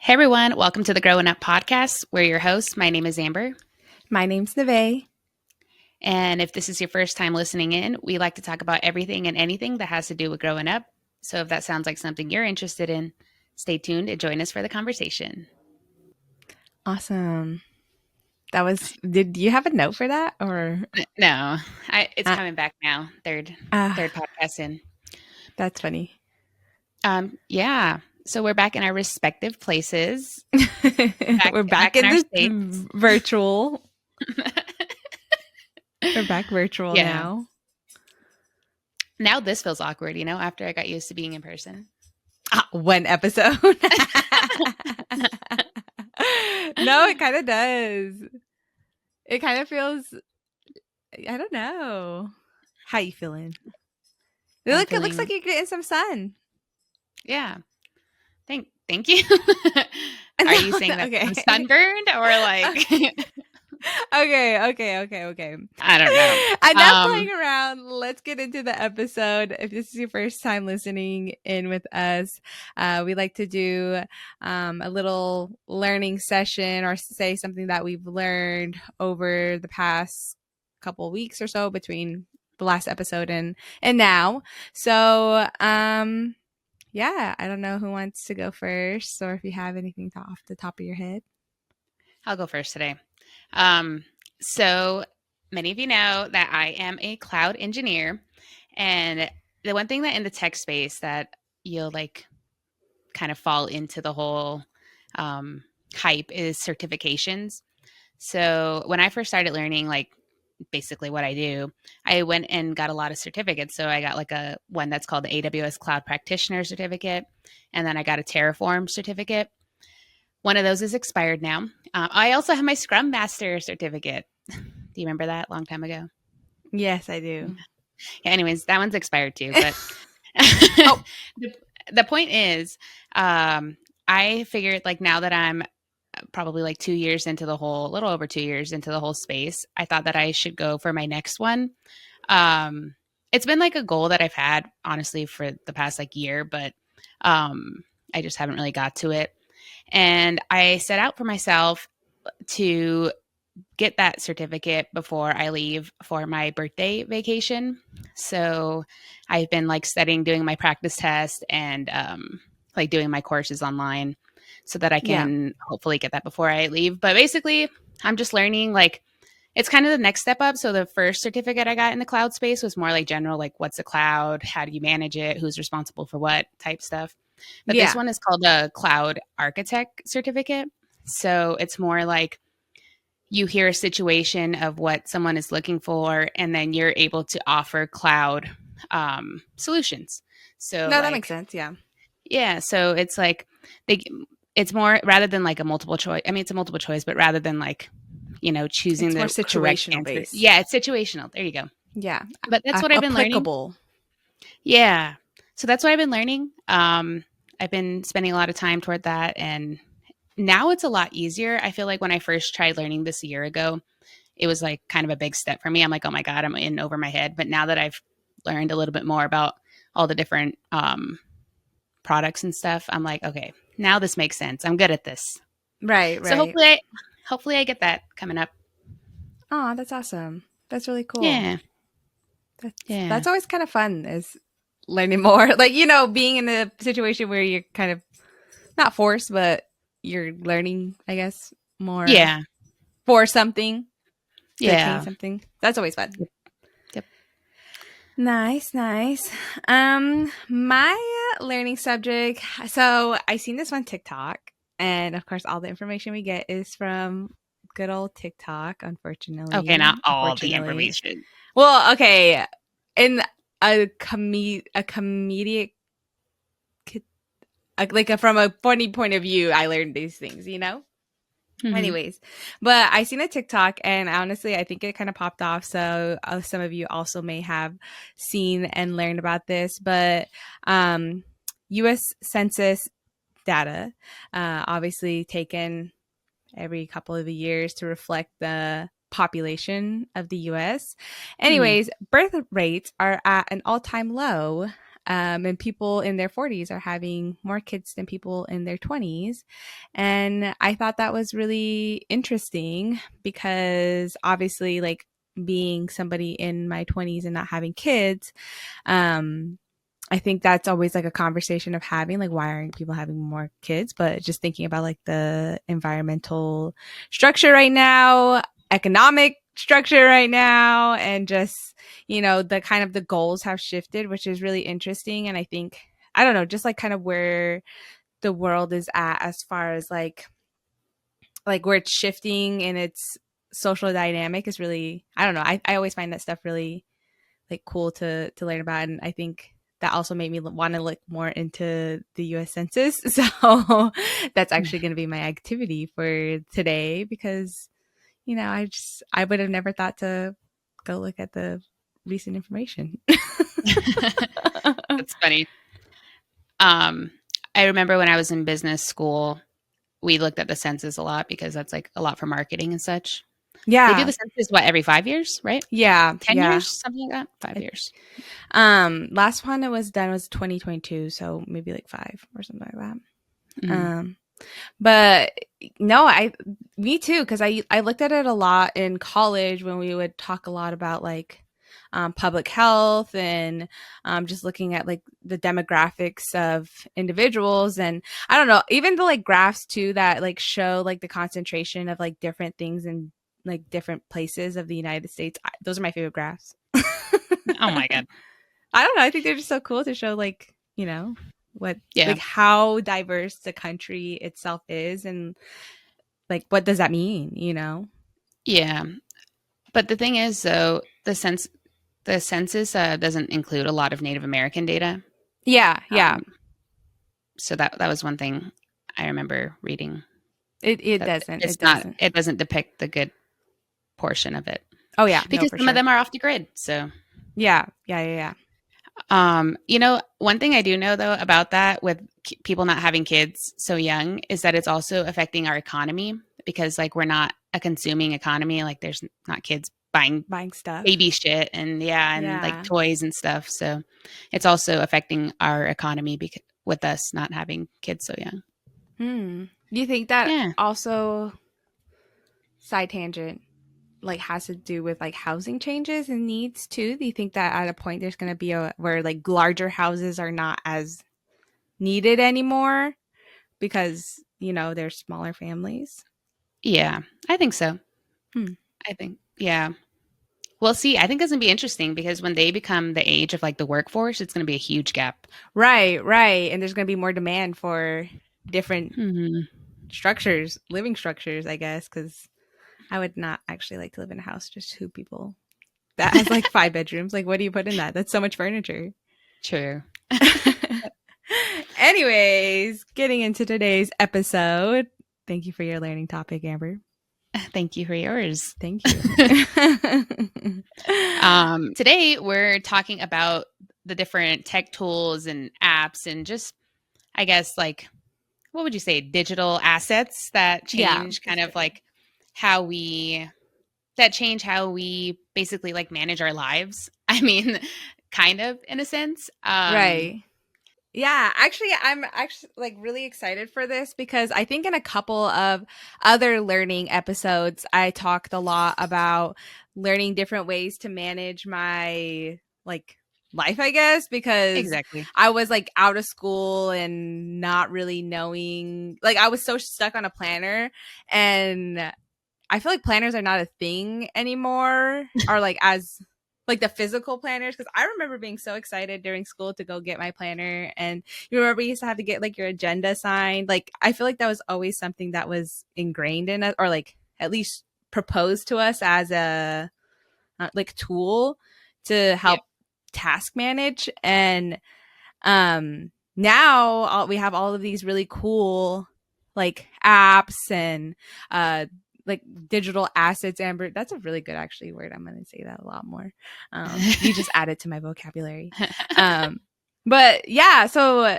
Hey everyone, welcome to the Growin Up Podcast. We're your hosts. My name is Amber. My name's Nevaeh. And if this is your first time listening in, we like to talk about everything and anything that has to do with growing up. So if that sounds like something you're interested in, stay tuned and join us for the conversation. Awesome. Did you have a note for that or? No, it's coming back now. Third podcast in. That's funny. Yeah. So we're back in our respective places. We're back in our the states. Virtual. We're back virtual now. Now this feels awkward, after I got used to being in person. One episode. No, it kind of does. It kind of feels, I don't know. How you feeling? It looks like you're getting some sun. Yeah. Thank you. Are you saying that I'm sunburned or like? Okay. I don't know. Enough playing around. Let's get into the episode. If this is your first time listening in with us, we like to do a little learning session or say something that we've learned over the past couple weeks or so between the last episode and now. So, yeah, I don't know who wants to go first or if you have anything off the top of your head. I'll go first today. So many of you know that I am a cloud engineer, and the one thing that in the tech space that you'll like kind of fall into the whole hype is certifications. So when I first started learning like basically what I do, I went and got a lot of certificates. So I got like one that's called the AWS Cloud Practitioner Certificate, and then I got a Terraform certificate. One of those is expired now. I also have my Scrum Master certificate. Do you remember that long time ago? Yes, I do. Yeah, anyways, that one's expired too. But the point is, I figured like now that I'm probably like 2 years into the whole, a little over 2 years into the whole space, I thought that I should go for my next one. It's been like a goal that I've had honestly for the past like year, but I just haven't really got to it. And I set out for myself to get that certificate before I leave for my birthday vacation. So I've been like studying, doing my practice test and like doing my courses online so that I can hopefully get that before I leave. But basically, I'm just learning like it's kind of the next step up. So the first certificate I got in the cloud space was more like general, like what's a cloud? How do you manage it? Who's responsible for what type stuff? But this one is called a Cloud Architect Certificate. So it's more like you hear a situation of what someone is looking for, and then you're able to offer cloud solutions. So no, that makes sense. Yeah. Yeah. So it's like it's more rather than like a multiple choice. I mean, it's a multiple choice, but rather than like, choosing the situational based. Yeah, it's situational. There you go. Yeah. But that's what I've been learning. Yeah. So that's what I've been learning. I've been spending a lot of time toward that, and now it's a lot easier. I feel like when I first tried learning this a year ago, it was like kind of a big step for me. I'm like, oh my God, I'm in over my head. But now that I've learned a little bit more about all the different products and stuff, I'm like, okay, now this makes sense. I'm good at this. Right. So hopefully I get that coming up. Oh, that's awesome. That's really cool. Yeah. That's always kind of fun is learning more. Like, being in a situation where you're kind of not forced, but you're learning, I guess, more. Yeah. For something. Yeah. Something. That's always fun. Yep. Nice. My learning subject. So I seen this on TikTok, and of course, all the information we get is from good old TikTok. Unfortunately. Okay, not all the information. Well, okay, in a comedic. Like from a funny point of view, I learned these things, Mm-hmm. Anyways, but I seen a TikTok, and honestly, I think it kind of popped off. So some of you also may have seen and learned about this, but U.S. Census data, obviously taken every couple of years to reflect the population of the U.S. Anyways, birth rates are at an all-time low. and people in their 40s are having more kids than people in their 20s. And I thought that was really interesting because obviously, like, being somebody in my 20s and not having kids, I think that's always like a conversation of having, like, why aren't people having more kids? But just thinking about like the environmental structure right now, economic structure right now, and just, the kind of the goals have shifted, which is really interesting. And I think, I don't know, just like kind of where the world is at as far as like where it's shifting in its social dynamic is really, I don't know. I always find that stuff really like cool to learn about. And I think that also made me want to look more into the US Census. So that's actually going to be my activity for today because, I would have never thought to go look at the recent information. That's funny. I remember when I was in business school, we looked at the census a lot because that's like a lot for marketing and such. They do Yeah. the census, what, every 5 years, right? Yeah. 10 Yeah. years, something like that. 5 years. Last one that was done was 2022. So maybe like 5 or something like that. Mm. But no, me too. Cause I looked at it a lot in college when we would talk a lot about like, public health and, just looking at like the demographics of individuals. And I don't know, even the like graphs too, that like show like the concentration of like different things in like different places of the United States. Those are my favorite graphs. Oh my God. I don't know. I think they're just so cool to show like, what, Yeah. like how diverse the country itself is and like what does that mean, Yeah. But the thing is, though, the census doesn't include a lot of Native American data. Yeah. So that was one thing I remember reading. It That doesn't. it's It not. doesn't. It doesn't depict the good portion of it Oh yeah, no, because for some of sure. them are off the grid. So Yeah. one thing I do know though about that with people not having kids so young is that it's also affecting our economy because like we're not a consuming economy. Like there's not kids buying Stuff. baby shit and and like Yeah. toys and stuff. So it's also affecting our economy with us not having kids so young. Do you think that Yeah. also, side tangent, like has to do with like housing changes and needs too? Do you think that at a point there's going to be where like larger houses are not as needed anymore because, they're smaller families? Yeah, I think so. Hmm. I think, yeah. Well, see, I think it's going to be interesting because when they become the age of like the workforce, it's going to be a huge gap. Right. And there's going to be more demand for different structures, living structures, I guess, because I would not actually like to live in a house just two people that has like 5 bedrooms. Like, what do you put in that? That's so much furniture. True. Anyways, getting into today's episode. Thank you for your learning topic, Amber. Thank you for yours. Thank you. Today, we're talking about the different tech tools and apps and just, I guess, like, what would you say, digital assets that change kind of like change how we basically like manage our lives. I mean, kind of in a sense. Right. Yeah, actually, I'm actually like really excited for this because I think in a couple of other learning episodes, I talked a lot about learning different ways to manage my like life, I guess, because Exactly. I was like out of school and not really knowing, like I was so stuck on a planner, and I feel like planners are not a thing anymore, or like as like the physical planners, because I remember being so excited during school to go get my planner. And you remember you used to have to get like your agenda signed. Like I feel like that was always something that was ingrained in us, or like at least proposed to us as a like tool to help task manage. And now we have all of these really cool like apps and like digital assets. Amber, that's a really good actually word. I'm going to say that a lot more. You just added to my vocabulary. But yeah, so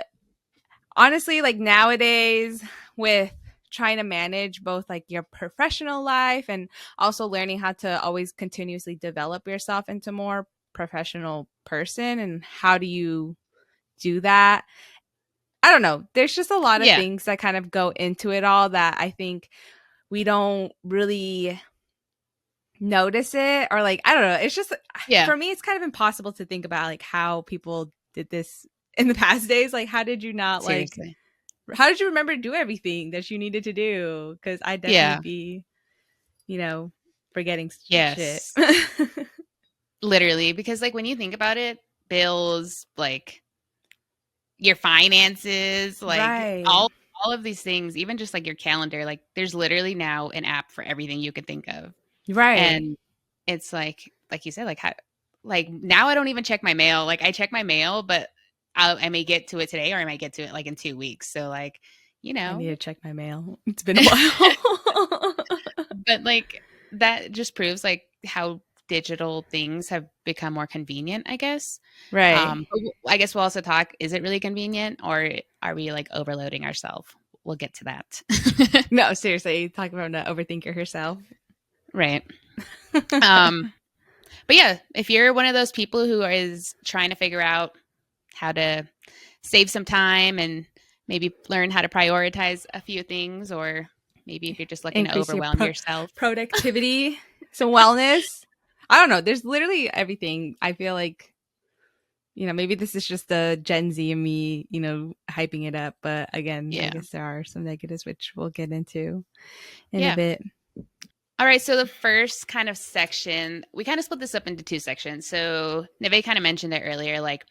honestly, like nowadays with trying to manage both like your professional life and also learning how to always continuously develop yourself into more professional person, and how do you do that. I don't know. There's just a lot of Yeah. things that kind of go into it all that I think we don't really notice it, or like, I don't know. It's just, for me, it's kind of impossible to think about like how people did this in the past days. Like, how did you not Seriously. how did you remember to do everything that you needed to do? Because I'd definitely be, forgetting shit. Yes. Literally, because like when you think about it, bills, like your finances, like Right. all of these things, even just like your calendar, like there's literally now an app for everything you could think of. Right. And it's like you said, like how, like now I don't even check my mail. Like I check my mail, but I may get to it today, or I might get to it like in 2 weeks. So like, I need to check my mail. It's been a while. But like that just proves like how digital things have become more convenient, I guess. Right. I guess we'll also talk, is it really convenient, or are we like overloading ourselves? We'll get to that. No, seriously, talk about an overthinker herself. Right. But yeah, if you're one of those people who is trying to figure out how to save some time and maybe learn how to prioritize a few things, or maybe if you're just looking to overwhelm yourself. Productivity, some wellness. I don't know. There's literally everything. I feel like, maybe this is just the Gen Z and me, hyping it up. But again, I guess there are some negatives, which we'll get into in a bit. All right. So the first kind of section, we kind of split this up into 2 sections. So Nevaeh kind of mentioned it earlier, like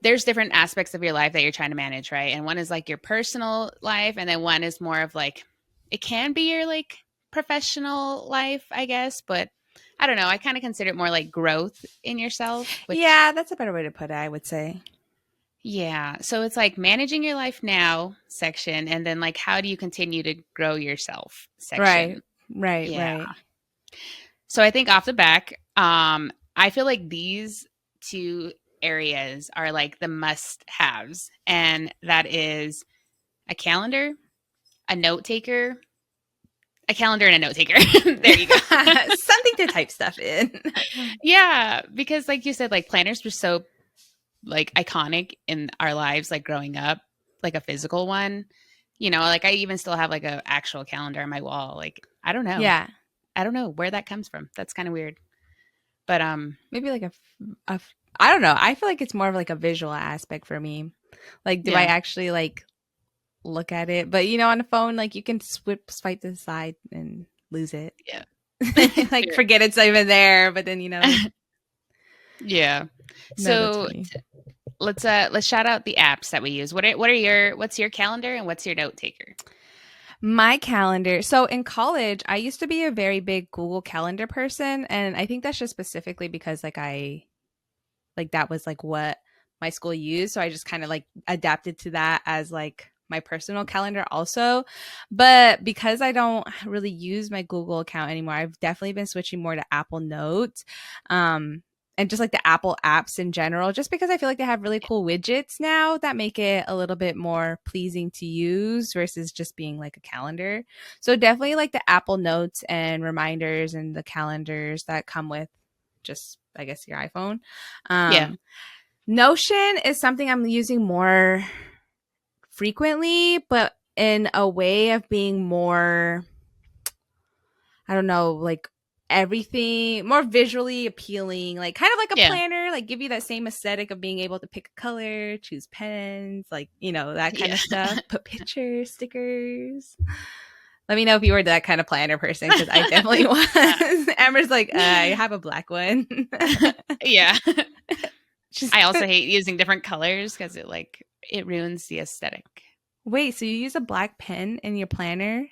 there's different aspects of your life that you're trying to manage, right? And one is like your personal life, and then one is more of like, it can be your like professional life, I guess, but I don't know. I kind of consider it more like growth in yourself. Yeah, that's a better way to put it, I would say. Yeah. So it's like managing your life now section, and then like how do you continue to grow yourself section. Right. So I think off the back, I feel like these 2 areas are like the must-haves, and that is a calendar, a note taker, a calendar and a note taker. There you go. Something to type stuff in. Yeah, because like you said, like planners were so like iconic in our lives, like growing up, like a physical one. Like I even still have like a actual calendar on my wall. Like I don't know. Yeah. I don't know where that comes from. That's kind of weird. But maybe like I don't know. I feel like it's more of like a visual aspect for me. Like, do I actually like look at it? But on the phone, like you can swipe to the side and lose it. Yeah. Like forget it's even there, but then Yeah. So let's shout out the apps that we use. What's your calendar and what's your note taker? My calendar. So in college, I used to be a very big Google Calendar person, and I think that's just specifically because like that was like what my school used, so I just kind of like adapted to that as like my personal calendar also. But because I don't really use my Google account anymore, I've definitely been switching more to Apple Notes. And just like the Apple apps in general, just because I feel like they have really cool widgets now that make it a little bit more pleasing to use versus just being like a calendar. So definitely like the Apple Notes and reminders and the calendars that come with just, I guess, your iPhone. Notion is something I'm using more frequently, but in a way of being more, I don't know, like everything more visually appealing, like kind of like a planner, like give you that same aesthetic of being able to pick a color, choose pens, like that kind of stuff, put pictures, stickers. Let me know if you were that kind of planner person, because I definitely was. Amber's like, I have a black one. Yeah. I also hate using different colors because it ruins the aesthetic. Wait, so you use a black pen in your planner?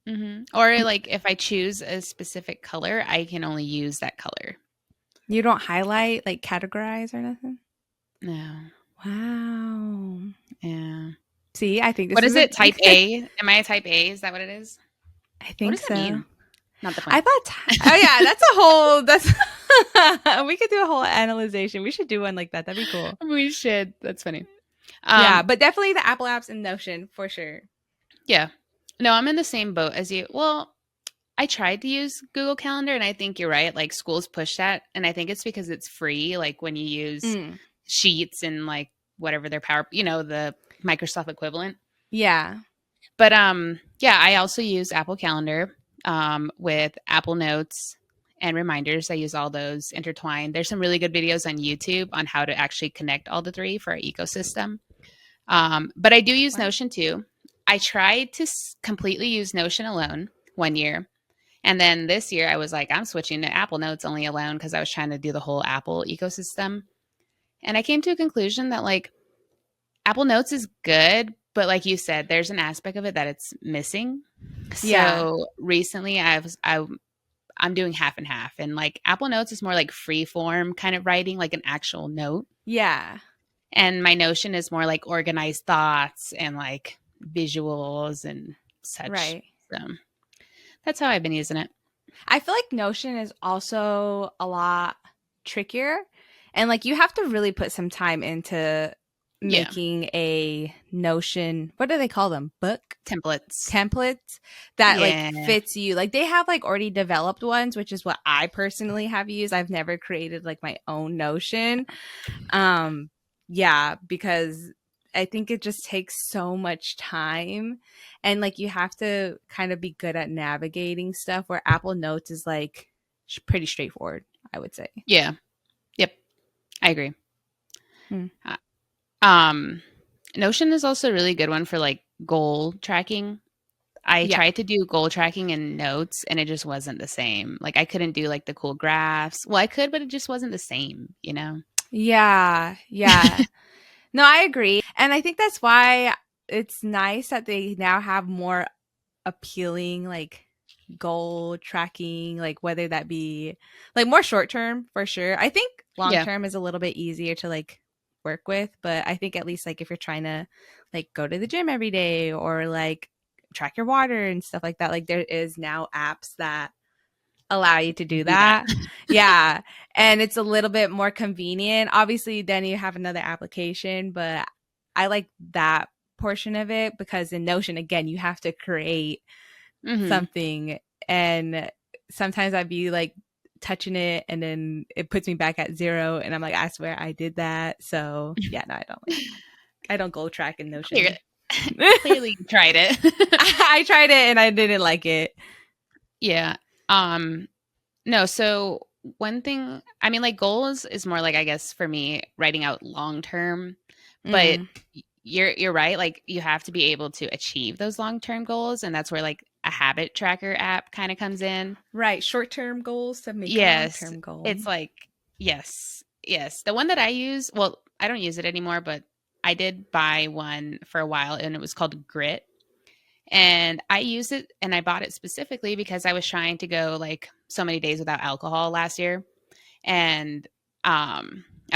Mm-hmm. Or like if I choose a specific color, I can only use that color. You don't highlight, like categorize or nothing? No. Wow. Yeah. See, I think this what is it? Type A? Am I a type A? Is that what it is? I think so. That mean? Not the point. I thought. Oh yeah, that's a whole. That's we could do a whole analyzation. We should do one like that. That'd be cool. We should. That's funny. Yeah, but definitely the Apple apps and Notion for sure. Yeah. No, I'm in the same boat as you. Well, I tried to use Google Calendar, and I think you're right. Like schools push that, and I think it's because it's free. Like when you use Sheets and like whatever their power, the Microsoft equivalent. Yeah. But yeah, I also use Apple Calendar with Apple Notes and reminders. I use all those intertwined. There's some really good videos on YouTube on how to actually connect all the three for our ecosystem. But I do use Notion too. I tried to completely use Notion alone one year. And then this year I was like, I'm switching to Apple Notes only alone because I was trying to do the whole Apple ecosystem. And I came to a conclusion that like Apple Notes is good, but like you said, there's an aspect of it that it's missing. Yeah. So recently I'm doing half and half, and like Apple Notes is more like free form kind of writing, like an actual note. Yeah. And my Notion is more like organized thoughts and like visuals and such. Right. So that's how I've been using it. I feel like Notion is also a lot trickier, and like you have to really put some time into making a Notion, what do they call them? Book? Templates that like fits you. Like they have like already developed ones, which is what I personally have used. I've never created like my own Notion. Yeah, because I think it just takes so much time, and like you have to kind of be good at navigating stuff, where Apple Notes is like pretty straightforward, I would say. Yeah. Yep. I agree. Notion is also a really good one for like goal tracking. I tried to do goal tracking in Notes and it just wasn't the same. Like I couldn't do like the cool graphs. Well, I could, but it just wasn't the same, Yeah. Yeah. No, I agree. And I think that's why it's nice that they now have more appealing like goal tracking, like whether that be like more short term for sure. I think long term is a little bit easier to like work with, but I think at least like if you're trying to like go to the gym every day or like track your water and stuff like that, like there is now apps that allow you to do that. Yeah. And it's a little bit more convenient. Obviously, then you have another application, but I like that portion of it because in Notion, again, you have to create something. And sometimes I'd be like touching it and then it puts me back at 0. And I'm like, I swear I did that. So yeah, no, I don't goal track in Notion. Clearly you tried it. I tried it and I didn't like it. Yeah. No, so one thing, I mean, like goals is more like, I guess for me, writing out long term, but you're right. Like you have to be able to achieve those long term goals, and that's where like a habit tracker app kind of comes in. Right, short term goals to make a long term goal. It's like yes. The one that I use, well, I don't use it anymore, but I did buy one for a while, and it was called Grit. And I used it and I bought it specifically because I was trying to go like so many days without alcohol last year. And I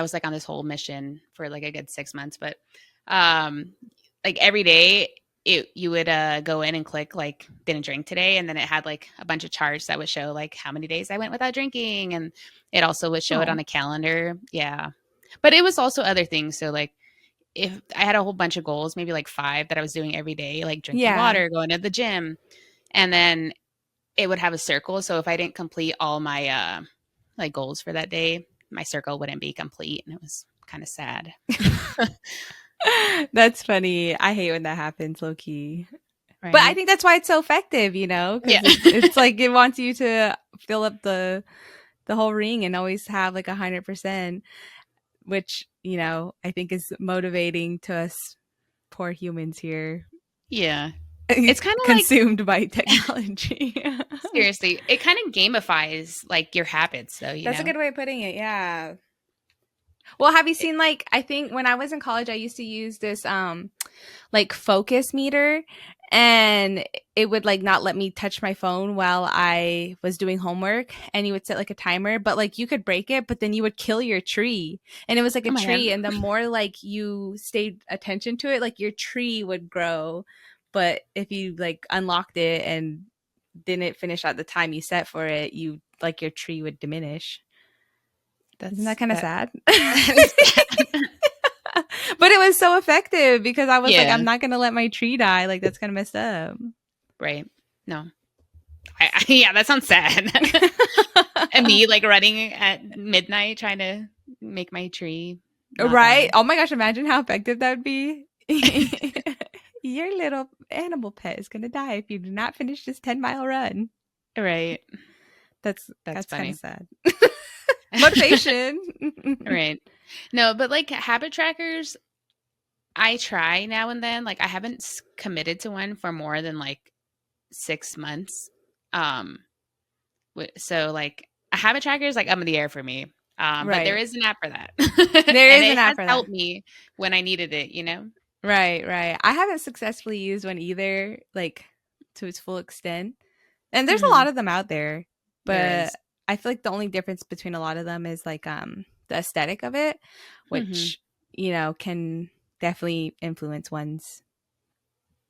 was like on this whole mission for like a good 6 months. But like every day you would go in and click like didn't drink today. And then it had like a bunch of charts that would show like how many days I went without drinking. And it also would show it on a calendar. Yeah. But it was also other things. So like, if I had a whole bunch of goals, maybe like 5 that I was doing every day, like drinking water, going to the gym, and then it would have a circle. So if I didn't complete all my like goals for that day, my circle wouldn't be complete, and it was kind of sad. That's funny. I hate when that happens, low key. Right? But I think that's why it's so effective, because it's like it wants you to fill up the whole ring and always have like 100%. Which, I think is motivating to us poor humans here. Yeah. It's kind of consumed by technology. Seriously. It kind of gamifies like your habits though. That's a good way of putting it. Yeah. Well, have you seen like, I think when I was in college, I used to use this like focus meter, and it would like not let me touch my phone while I was doing homework, and you would set like a timer, but like you could break it, but then you would kill your tree, and it was like a tree. And the more like you stayed attention to it, like your tree would grow. But if you like unlocked it and didn't finish at the time you set for it, you like your tree would diminish. Isn't that kind of sad? But it was so effective because I was like, I'm not going to let my tree die. Like, that's kind of messed up. Right. No. Yeah, that sounds sad. And me like running at midnight trying to make my tree not Right? them. Oh my gosh, imagine how effective that would be. Your little animal pet is gonna die if you do not finish this 10-mile run. Right. That's That's kind funny. of sad. Motivation. Right. No, but like habit trackers, I try now and then. Like I haven't committed to one for more than like 6 months. Um, so like a habit tracker is like up in the air for me. But there Right. is an app for that, There and is an it app has for that. helped me when I needed it. You know. Right, right. I haven't successfully used one either, like to its full extent. And there's a Hmm. lot of them out there, There but is. I feel like the only difference between a lot of them is like the aesthetic of it, Hmm. which, can definitely influence one's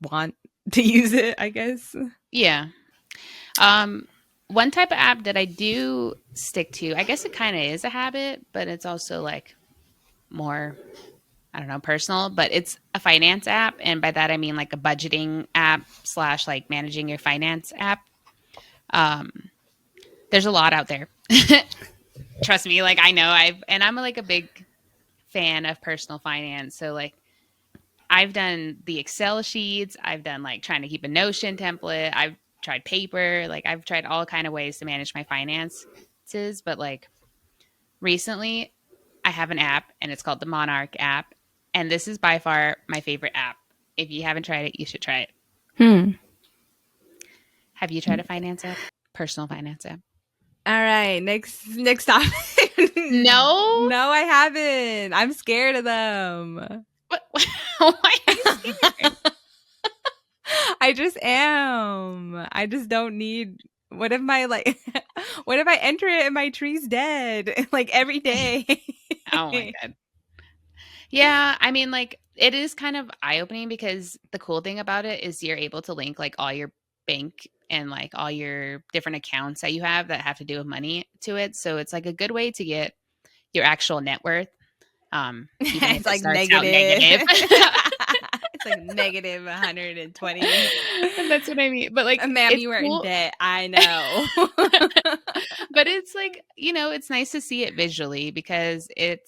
want to use it, I guess. Yeah. Um, One type of app that I do stick to, I guess it kind of is a habit, but it's also like more, I don't know, personal, but it's a finance app. And by that, I mean like a budgeting app slash like managing your finance app. Um, there's a lot out there. Trust me. Like I know I'm like a big fan of personal finance. So like I've done the Excel sheets. I've done like trying to keep a Notion template. I've tried paper. Like I've tried all kind of ways to manage my finances. But like recently, I have an app and it's called the Monarch app. And this is by far my favorite app. If you haven't tried it, you should try it. Hmm. Have you tried a finance app? Personal finance app? All right, next topic. No. No, I haven't. I'm scared of them. What? Why are you scared? I just am. I just don't need. What if my like? What if I enter it and my tree's dead? Like every day. Oh my god. Yeah, I mean, like, it is kind of eye-opening because the cool thing about it is you're able to link like all your bank and like all your different accounts that you have that have to do with money to it. So it's like a good way to get your actual net worth, even if It's it like starts out negative. negative. It's like negative 120. That's what I mean. But like, Ma'am, it's you were in cool. debt. I know. But it's like, it's nice to see it visually because it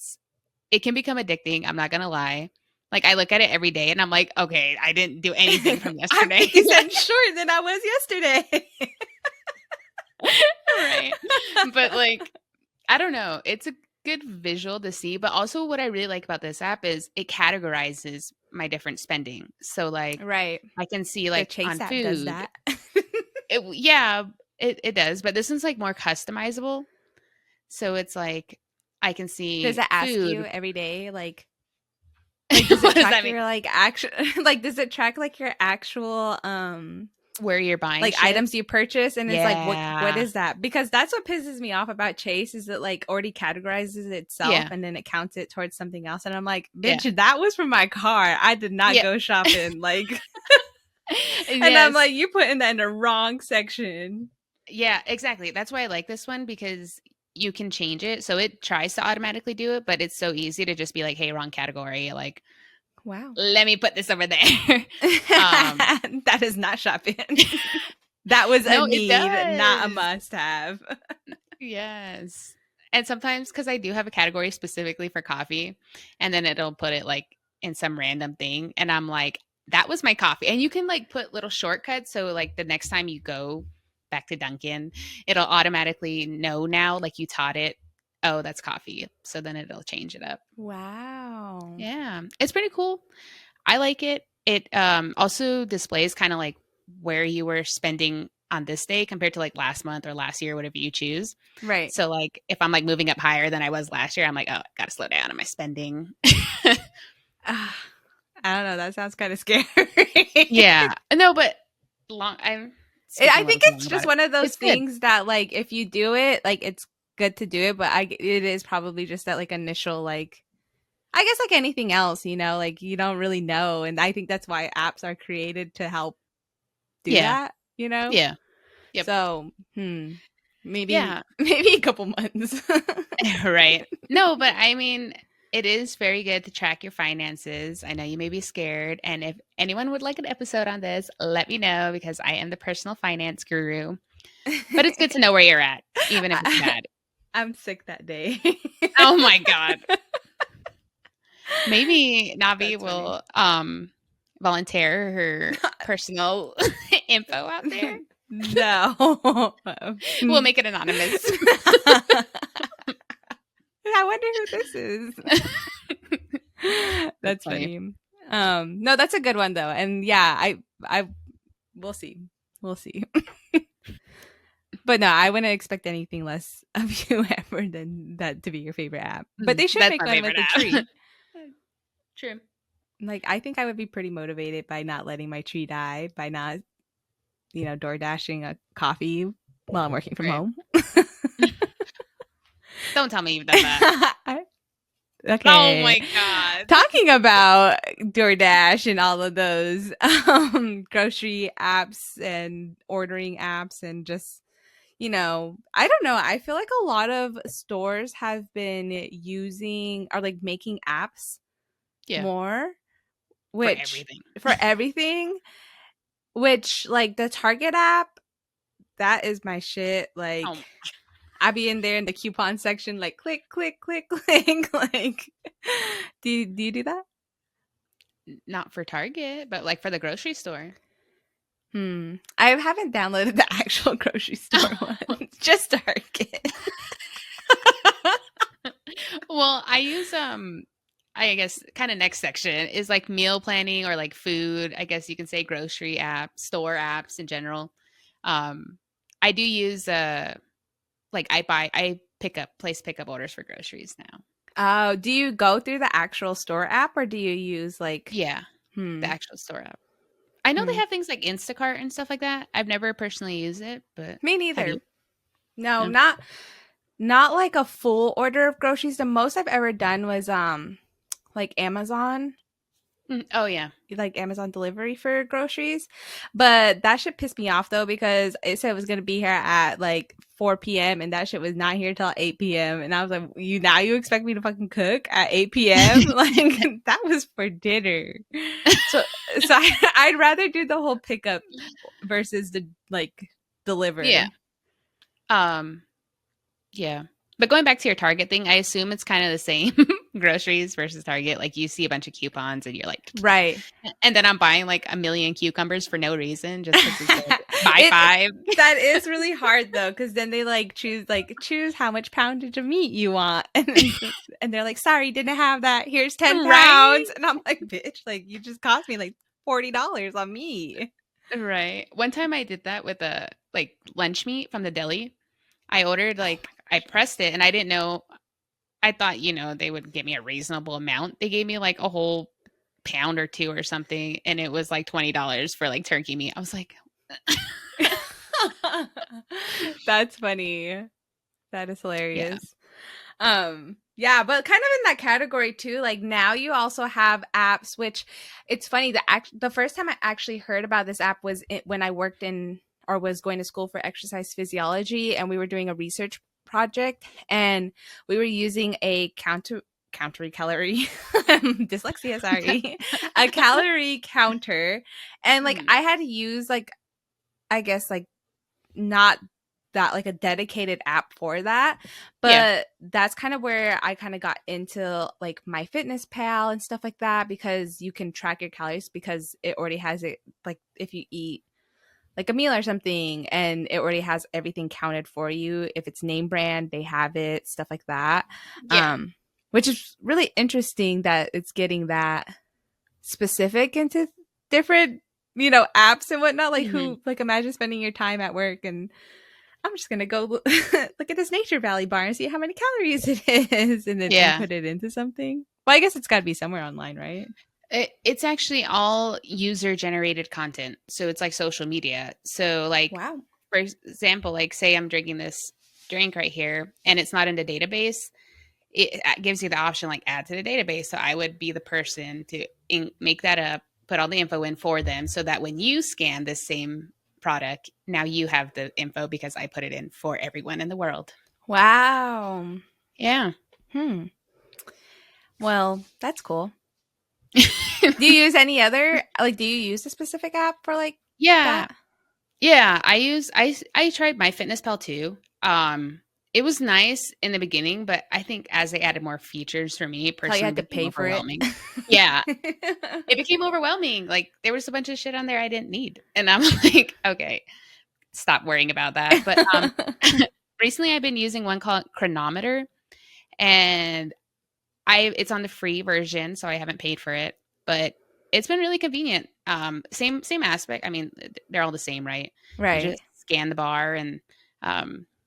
can become addicting. I'm not gonna lie. Like I look at it every day and I'm like, okay, I didn't do anything from I'm yesterday. 50 cents short than I was yesterday. Right. But like, I don't know. It's a good visual to see. But also what I really like about this app is it categorizes my different spending. So like Right. I can see The like Chase on app does food. that. Yeah, it does. But this one's like more customizable. So it's like I can Does see it ask you food. every day like does it What does track that mean? your like actual like does it track like your actual Where you're buying like shit? items you purchase, and it's like what Yeah. is that? Because that's what pisses me off about Chase is it like already categorizes itself Yeah. and then it counts it towards something else, and I'm like, Yeah. bitch, that was from my car. I did not Yeah. go shopping like and I'm Yes. like, you putting that in the wrong section. Yeah, exactly. That's why I like this one because you can change it. So it tries to automatically do it, but it's so easy to just be like, hey, wrong category. Like, Wow. let me put this over there. That is not shopping. That was a No, it need, not a does. must have. Yes. And sometimes because I do have a category specifically for coffee, and then it'll put it like in some random thing. And I'm like, that was my coffee. And you can like put little shortcuts. So like the next time you go back to Dunkin', it'll automatically know now, like you taught it, oh, that's coffee. So then it'll change it up. Wow. Yeah. It's pretty cool. I like it. It also displays kind of like where you were spending on this day compared to like last month or last year, whatever you choose. Right. So like if I'm like moving up higher than I was last year, I'm like, oh, I gotta slow down on my spending. I don't know. That sounds kind of scary. Yeah. No, but I'm I speaking a little think too it's long just about it. one of those It's good. things that, like, if you do it, like, it's good to do it, but it is probably just that, like, initial, like, I guess, like anything else, like, you don't really know. And I think that's why apps are created to help do Yeah. that, Yeah. Yep. So, maybe Yeah. a couple months. Right. No, but I mean, it is very good to track your finances. I know you may be scared. And if anyone would like an episode on this, let me know because I am the personal finance guru. But it's good to know where you're at, even if it's bad. I'm sick that day. Oh my God. Maybe Navi That's funny. will volunteer her personal info out there. No. We'll make it anonymous. I wonder who this is. That's That's funny. funny. No, that's a good one though. And yeah, I we'll see. We'll see. But no, I wouldn't expect anything less of you ever than that to be your favorite app. But they should That's make our one with favorite a app. tree. True. Like I think I would be pretty motivated by not letting my tree die, by not, door dashing a coffee while I'm working from Right. home. Don't tell me you've done that. Okay. Oh my God. Talking about DoorDash and all of those grocery apps and ordering apps and just, I don't know. I feel like a lot of stores have been using or like making apps more, For which everything. for everything, which like the Target app, that is my shit. Like, Oh, I be in there in the coupon section, like click, click, click, click. Like, do you do that? not for Target, but like for the grocery store. I haven't downloaded the actual grocery store one, just Target. Well, I use I guess kind of next section is like meal planning or like food. I guess you can say grocery apps, store apps in general. I do use like I place pickup orders for groceries now. Oh, do you go through the actual store app or do you use like Yeah, the actual store app. I know they have things like Instacart and stuff like that. I've never personally used it, but Me have you? neither. No, No. not like a full order of groceries. The most I've ever done was like Amazon, Oh yeah. like Amazon delivery for groceries. But that shit pissed me off though because it said it was gonna be here at like 4 p.m. and that shit was not here till 8 p.m. And I was like, you expect me to fucking cook at 8 p.m.? Like that was for dinner. So I'd rather do the whole pickup versus the like deliver. Yeah. Yeah. But going back to your Target thing, I assume it's kind of the same groceries versus Target. Like you see a bunch of coupons and you're like, Right. And then I'm buying like a million cucumbers for no reason just because it said buy 5. That is really hard though, because then they choose how much poundage of meat you want, and they're like, sorry, didn't have that. Here's 10 Right? pounds, and I'm like, bitch, like you just cost me like $40 on meat. Right. One time I did that with a like lunch meat from the deli. I ordered like I pressed it and I didn't know. I thought, they would give me a reasonable amount. They gave me like a whole pound or two or something, and it was like $20 for like turkey meat. I was like, That's funny. That is yeah, hilarious. Yeah, but kind of in that category too, like now you also have apps, which it's funny, the first time I actually heard about this app was when I worked in or was going to school for exercise physiology, and we were doing a research project, and we were using a calorie dyslexia, sorry, a calorie counter, and like I had to use like, I guess like not that like a dedicated app for that, but that's kind of where I kind of got into like MyFitnessPal and stuff like that, because you can track your calories because it already has it, like if you eat like a meal or something, and it already has everything counted for you. If it's name brand, they have it, stuff like that. yeah. Which is really interesting that it's getting that specific into different, apps and whatnot. Like Mhm. like imagine spending your time at work and I'm just gonna go look at this Nature Valley bar and see how many calories it is, and then Yeah. input it into something. Well, I guess it's got to be somewhere online, right? It's actually all user generated content. So it's like social media. So like, Wow. for example, like say I'm drinking this drink right here and it's not in the database. It gives you the option like add to the database. So I would be the person to make that up, put all the info in for them so that when you scan this same product, now you have the info because I put it in for everyone in the world. Wow. Yeah. Well, that's cool. Do you use any other, like, do you use a specific app for like Yeah. that? Yeah. I tried MyFitnessPal too. it was nice in the beginning, but I think as they added more features for me, it How you personally had to became pay for it. overwhelming. Yeah, it became overwhelming. Like there was a bunch of shit on there I didn't need. And I'm like, okay, stop worrying about that. But recently I've been using one called Chronometer, and it's on the free version, so I haven't paid for it, but it's been really convenient. Same aspect. I mean, they're all the same, right? You Right. just scan the bar and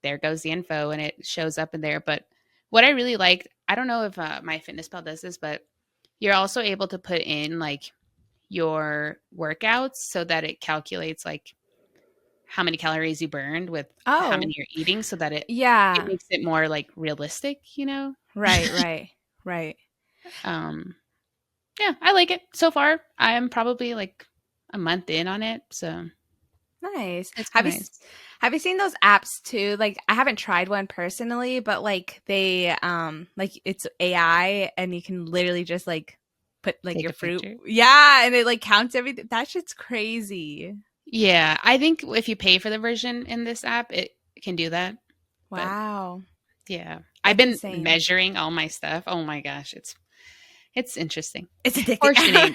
there goes the info and it shows up in there. But what I really liked, I don't know if MyFitnessPal does this, but you're also able to put in like your workouts so that it calculates like how many calories you burned with how Oh, many you're eating, so that it yeah. makes it more like realistic, Right, right, right. um yeah, I like it so far. I'm probably like a month in on it, so Nice. it's been nice. Have you seen those apps too? Like I haven't tried one personally, but like they like it's AI and you can literally just like put like Take your a fruit. picture. Yeah, and it like counts everything. That shit's crazy. Yeah, I think if you pay for the version in this app, it can do that. But Wow. yeah, I've That's been insane. measuring all my stuff. Oh my gosh, it's interesting. It's addicting. Portioning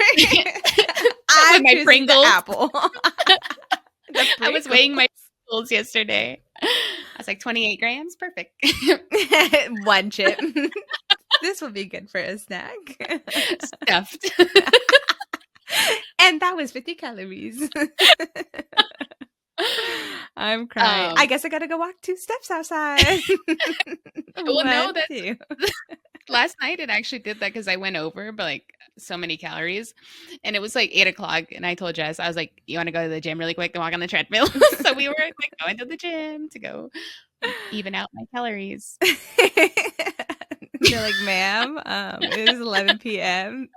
I'm with my choosing the Pringles. apple. I was weighing my Pringles yesterday. I was like 28 grams, perfect. One chip. This will be good for a snack. Stuffed. And that was 50 calories. I'm crying. I guess I gotta go walk 2 steps outside. Well, no, One, that's two. last night it actually did that because I went over by like so many calories, and it was like 8 o'clock, and I told Jess, I was like, you want to go to the gym really quick and walk on the treadmill? So we were like going to the gym to go even out my calories. They're like, ma'am, it is 11 p.m.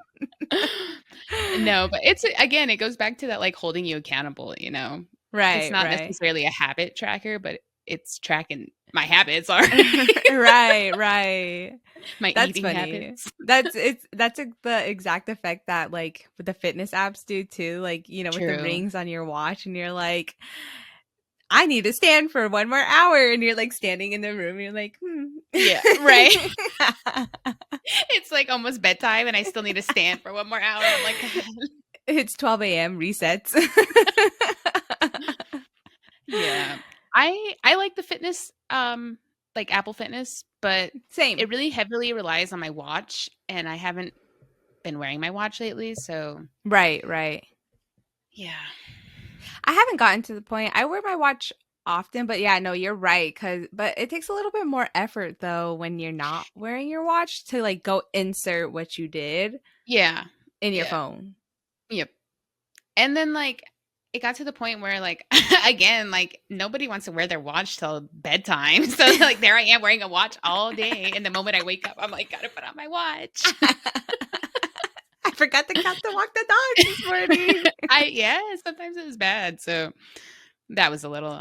No, but it's, again, it goes back to that like holding you accountable, Right, it's not right. necessarily a habit tracker, but it's tracking my habits are Right, right. my That's eating funny. habits. That's the exact effect that like the fitness apps do too. Like, with the True. rings on your watch and you're like, I need to stand for 1 more hour, and you're like standing in the room and you're like, Yeah, right. It's like almost bedtime and I still need to stand for 1 more hour. I'm like, it's 12 a.m. resets. yeah. I like the fitness, like Apple Fitness, but Same. it really heavily relies on my watch, and I haven't been wearing my watch lately, so Right. yeah. I haven't gotten to the point. I wear my watch often, but yeah, no, you're right. But it takes a little bit more effort though when you're not wearing your watch to like go insert what you did Yeah. in your phone. Yep. And then like it got to the point where like again, like nobody wants to wear their watch till bedtime. So like there I am wearing a watch all day, and the moment I wake up, I'm like, gotta put on my watch. I forgot to walk the dog this morning. Sometimes it was bad. So that was a little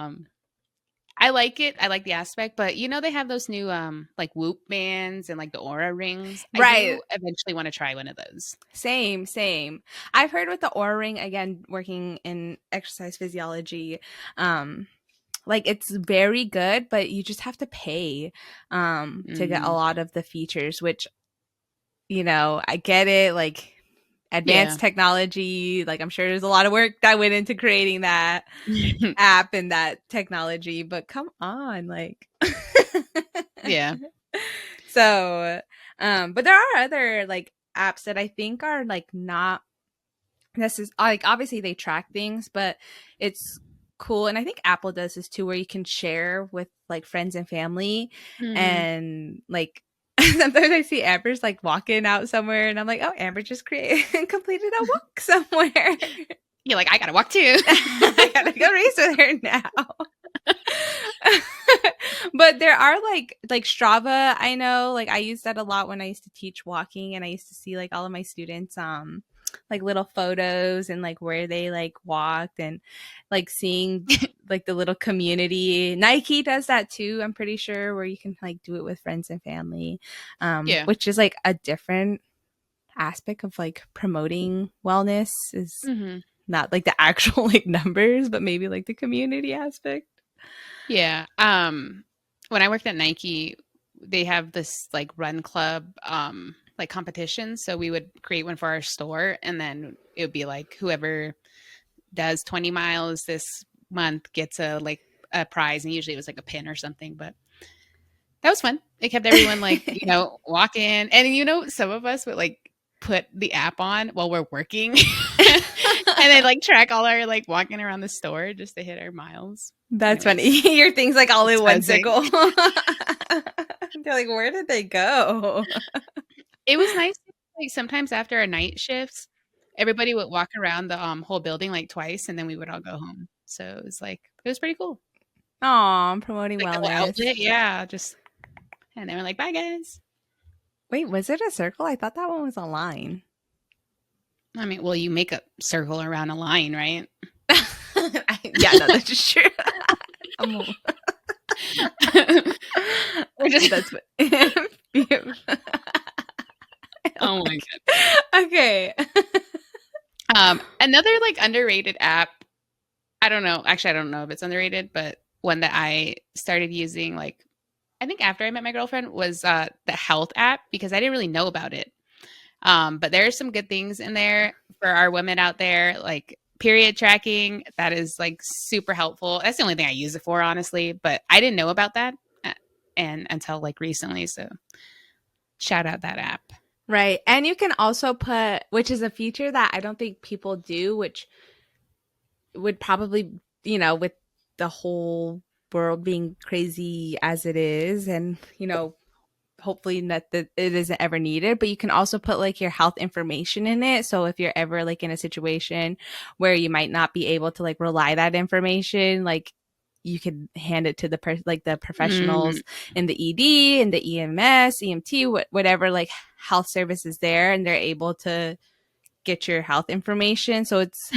I like it. I like the aspect, but they have those new like Whoop bands and like the Aura rings. I Right. do eventually want to try one of those. Same. I've heard with the Aura ring, again, working in exercise physiology, like it's very good, but you just have to pay to get a lot of the features, which I get it, like advanced technology, like I'm sure there's a lot of work that went into creating that app and that technology, but come on, like Yeah. So but there are other like apps that I think are like not necessarily, like obviously they track things, but it's cool, and I think Apple does this too, where you can share with like friends and family. And like sometimes I see Amber's like walking out somewhere and I'm like, oh, Amber just completed a walk somewhere. You're like, I gotta walk too. I gotta go race with her now. But there are like Strava, I know, like I used that a lot when I used to teach walking, and I used to see like all of my students like little photos and like where they like walked, and like seeing like the little community. Nike does that too, I'm pretty sure, where you can like do it with friends and family, which is like a different aspect of like promoting wellness, is not like the actual like numbers, but maybe like the community aspect. Yeah. when I worked at Nike, they have this like run club like competition. So we would create one for our store, and then it would be like whoever does 20 miles this month gets a prize, and usually it was like a pin or something. But that was fun. It kept everyone like, walking. And some of us would like put the app on while we're working and then like track all our like walking around the store just to hit our miles. That's Anyways, funny. Your things like all in one exposing. circle. They're like, where did they go? It was nice. Like sometimes after our night shifts, everybody would walk around the whole building like twice, and then we would all go home. So it was pretty cool. Aw, promoting Like the whole wellness. outlet, yeah. And they were like, "Bye, guys." Wait, was it a circle? I thought that one was a line. I mean, well, you make a circle around a line, right? Yeah, no, that's true. That's what. Oh my god. Okay. Another like underrated app. I don't know. Actually, I don't know if it's underrated, but one that I started using like I think after I met my girlfriend was the health app because I didn't really know about it. But there are some good things in there for our women out there, like period tracking. That is like super helpful. That's the only thing I use it for, honestly. But I didn't know about that and until like recently. So shout out that app. Right. And you can also put, which is a feature that I don't think people do, which would probably, with the whole world being crazy as it is, and, hopefully that it isn't ever needed, but you can also put like your health information in it. So if you're ever like in a situation where you might not be able to like rely that information, like you could hand it to the professionals in the ED and the EMS, EMT, whatever like health service is there, and they're able to get your health information. So it's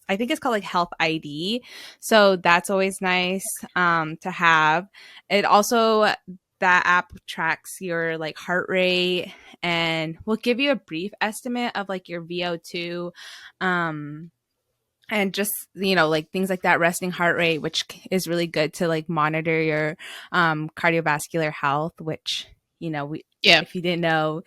I think it's called like Health ID. So that's always nice to have. It also, that app tracks your like heart rate and will give you a brief estimate of like your VO2 and just like things like that, resting heart rate, which is really good to like monitor your cardiovascular health, which if you didn't know,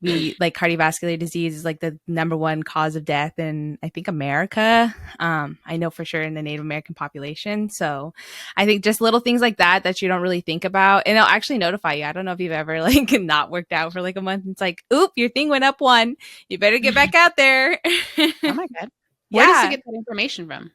we like cardiovascular disease is like the number one cause of death in I think America. I know for sure in the Native American population. So I think just little things like that you don't really think about, and it'll actually notify you. I don't know if you've ever like not worked out for like a month. It's like, oop, your thing went up 1. You better get back out there. Oh my god. Where does it get that information from?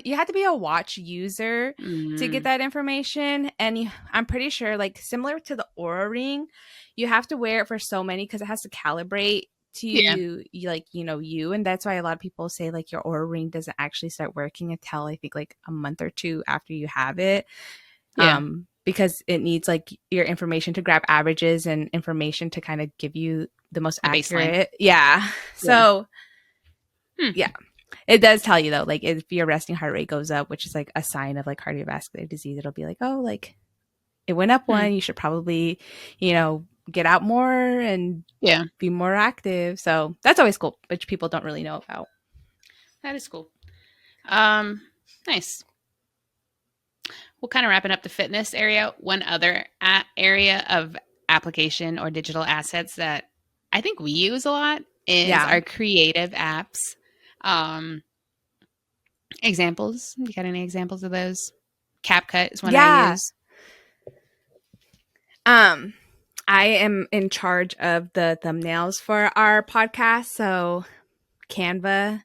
You have to be a watch user to get that information, and I'm pretty sure like similar to the Oura Ring, you have to wear it for so many because it has to calibrate to you, and that's why a lot of people say like your Oura Ring doesn't actually start working until I think like a month or 2 after you have it. Because it needs like your information to grab averages and information to kind of give you the most accurate. So yeah. It does tell you though, like if your resting heart rate goes up, which is like a sign of like cardiovascular disease, it'll be like, oh, like it went up 1. You should probably, get out more and be more active. So that's always cool, which people don't really know about. That is cool. Nice. Well, kind of wrapping up the fitness area. One other area of application or digital assets that I think we use a lot is our creative apps. Examples. You got any examples of those? CapCut is one I use. I am in charge of the thumbnails for our podcast. So Canva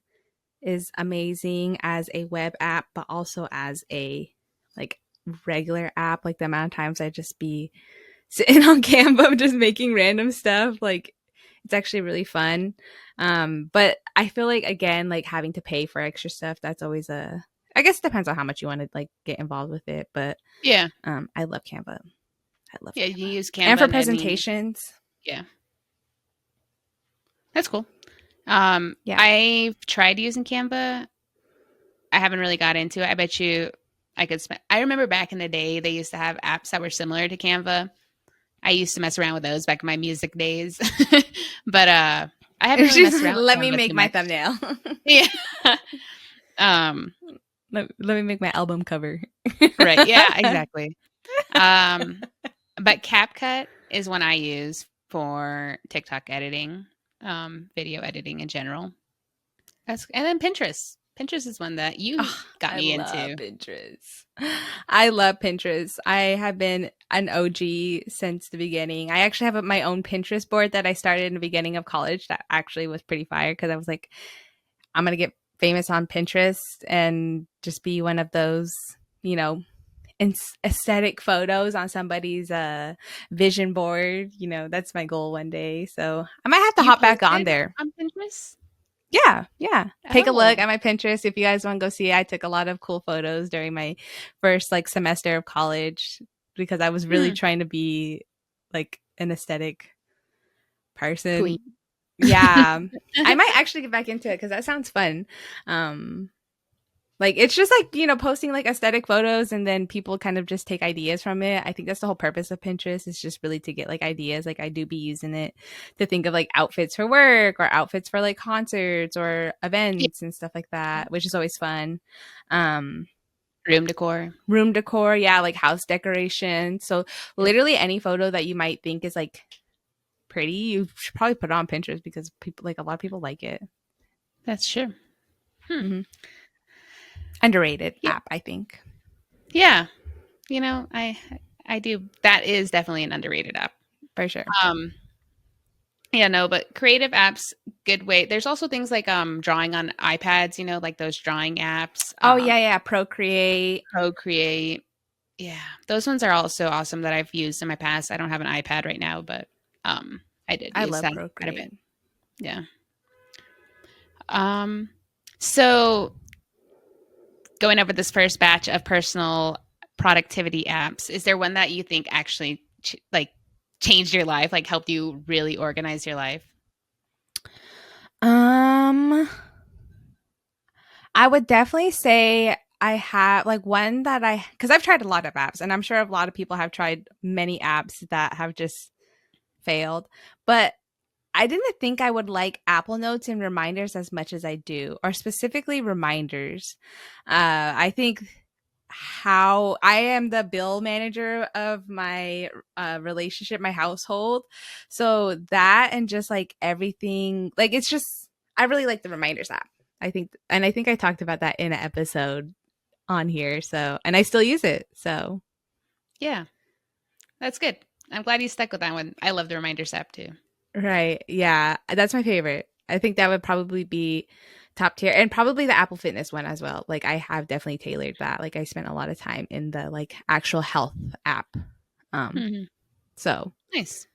is amazing as a web app, but also as a like regular app. Like the amount of times I just be sitting on Canva just making random stuff, like it's actually really fun. But I feel like, again, like having to pay for extra stuff, that's always I guess it depends on how much you want to like get involved with it. But I love Canva. I love Canva. You use Canva. And for presentations. That's cool. I've tried using Canva. I haven't really got into it. I bet you I could spend. I remember back in the day, they used to have apps that were similar to Canva. I used to mess around with those back in my music days. But I haven't really messed around with Let me make my thumbnail. Let me make my album cover. Right. Yeah, exactly. But CapCut is one I use for TikTok editing, video editing in general. And then Pinterest. Pinterest is one that you Oh, got I me love into. Pinterest. I love Pinterest. I have been an OG since the beginning. I actually have my own Pinterest board that I started in the beginning of college that actually was pretty fire because I was like, I'm going to get famous on Pinterest and just be one of those, you know, aesthetic photos on somebody's vision board. You know, that's my goal one day. So I might have to You hop back on posted there. on Pinterest? Yeah, yeah. Take a look Oh. at my Pinterest if you guys want to go see. I took a lot of cool photos during my first like semester of college because I was really trying to be like an aesthetic person. Queen. Yeah. I might actually get back into it because that sounds fun. Um like it's just like, you know, posting like aesthetic photos and then people kind of just take ideas from it. I think that's the whole purpose of Pinterest is just really to get like ideas. Like I do be using it to think of like outfits for work or outfits for like concerts or Yeah. events and stuff like that, which is always fun. Um Room decor. Room decor, yeah, like house decoration. So Yep. literally any photo that you might think is like pretty, you should probably put it on Pinterest because people like a lot of people like it. That's true. Hmm. Hmm. Underrated Yeah. app, I think. Yeah. You know, I do. That is definitely an underrated app. For sure. Um, yeah, no, but creative apps, good way. There's also things like drawing on iPads, you know, like those drawing apps, Oh yeah, yeah. Procreate. Procreate. Yeah, those ones are also awesome that I've used in my past. I don't have an iPad right now, but I did I use love that quite a bit. Procreate. Yeah. Um, so going over this first batch of personal productivity apps, is there one that you think actually like changed your life, like helped you really organize your life? Um, I would definitely say I have like one that because I've tried a lot of apps and I'm sure a lot of people have tried many apps that have just failed, but I didn't think I would like Apple Notes and reminders as much as I do, or specifically reminders. I think how I am the bill manager of my relationship, my household. So that and just like everything, like it's just, I really like the reminders app. I think, and I think I talked about that in an episode on here. So, and I still use it. So, Yeah, that's good. I'm glad you stuck with that one. I love the reminders app too. right. Yeah. That's my favorite. I think that would probably be top tier and probably the Apple Fitness one as well. Like I have definitely tailored that. Like I spent a lot of time in the like actual health app. Um Hmm. so Nice.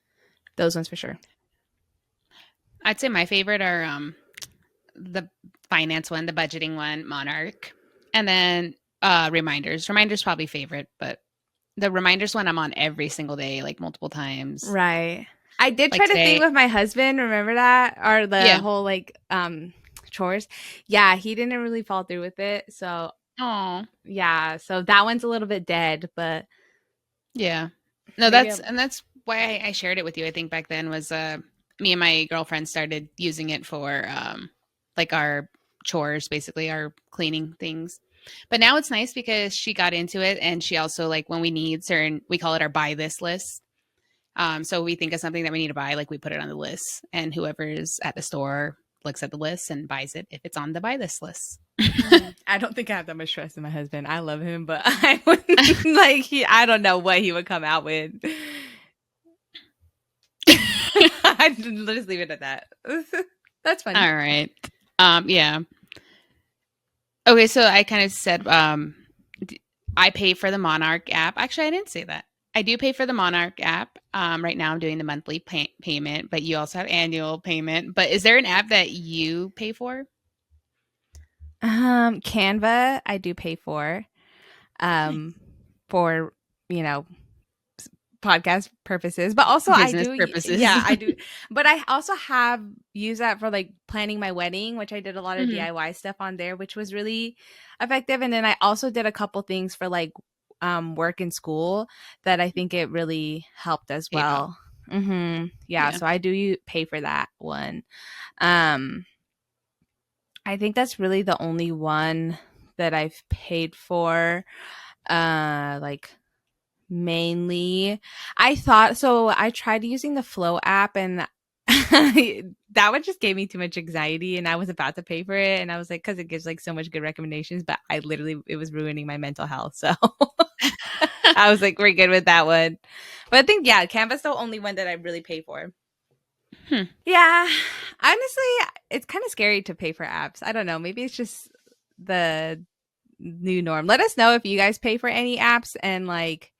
those ones for sure. I'd say my favorite are the finance one, the budgeting one, Monarch, and then reminders. Reminders probably favorite, but the reminders one I'm on every single day, like multiple times. Right. I did Like try to think today, with my husband, remember that? Or the yeah. whole like chores. Yeah, he didn't really fall through with it. So Oh, yeah, so that one's a little bit dead, but yeah. No, maybe that's why I shared it with you. I think back then was me and my girlfriend started using it for like our chores, basically our cleaning things. But now it's nice because she got into it and she also like when we need certain, we call it our buy this list. So we think of something that we need to buy, like we put it on the list, and whoever's at the store looks at the list and buys it if it's on the buy this list. I don't think I have that much trust in my husband. I love him, but I wouldn't like I don't know what he would come out with. I'd just leave it at that. That's funny. All right. Yeah. Okay, so I kind of said I pay for the Monarch app. Actually, I didn't say that. I do pay for the Monarch app. Right now, I'm doing the monthly payment, but you also have annual payment. But is there an app that you pay for? Canva I do pay um for, you know, podcast purposes, but also I Business do, purposes. yeah, I do, but I also have used that for like planning my wedding, which I did a lot of Hmm. DIY stuff on there, which was really effective. And then I also did a couple things for like work and school that I think it really helped as Paid off. well. Yeah, Yeah. so I do pay for that one. um I think that's really the only one that I've paid for like mainly. I thought so. I tried using the Flow app, and that one just gave me too much anxiety, and I was about to pay for it, and I was like, because it gives like so much good recommendations, but I literally it was ruining my mental health. So I was like, we're good with that one. But I think Canva's the only one that I really pay for. Yeah, honestly, it's kind of scary to pay for apps. I don't know. Maybe it's just the new norm. Let us know if you guys pay for any apps and like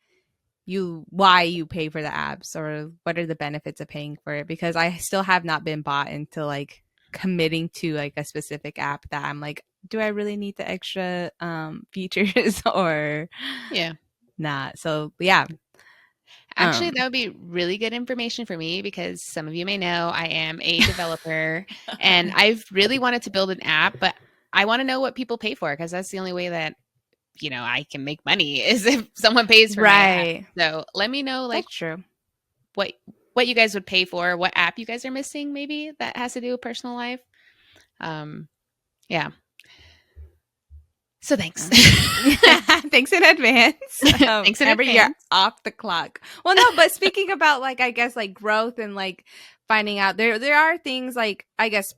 why you pay for the apps or what are the benefits of paying for it, because I still have not been bought into like committing to like a specific app that I'm like, do I really need the extra features or not? So yeah. Actually, that would be really good information for me because some of you may know I am a developer and I've really wanted to build an app, but I want to know what people pay for because that's the only way that, you know, I can make money is if someone pays for my app. So let me know like that's true. What you guys would pay for, what app you guys are missing maybe that has to do with personal life. Yeah. So thanks. Thanks in advance. Thanks in advance. You're off the clock. Well, no, but speaking about like, I guess like growth and like finding out there are things like, I guess,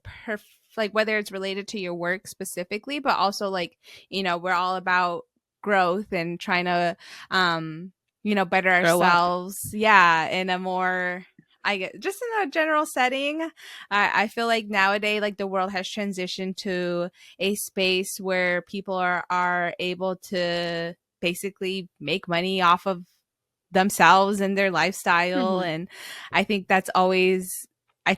like whether it's related to your work specifically, but also like, you know, we're all about growth and trying to, better ourselves. Yeah. In a more, I get just in a general setting. I feel like nowadays, like the world has transitioned to a space where people are able to basically make money off of themselves and their lifestyle. And I think that's always, I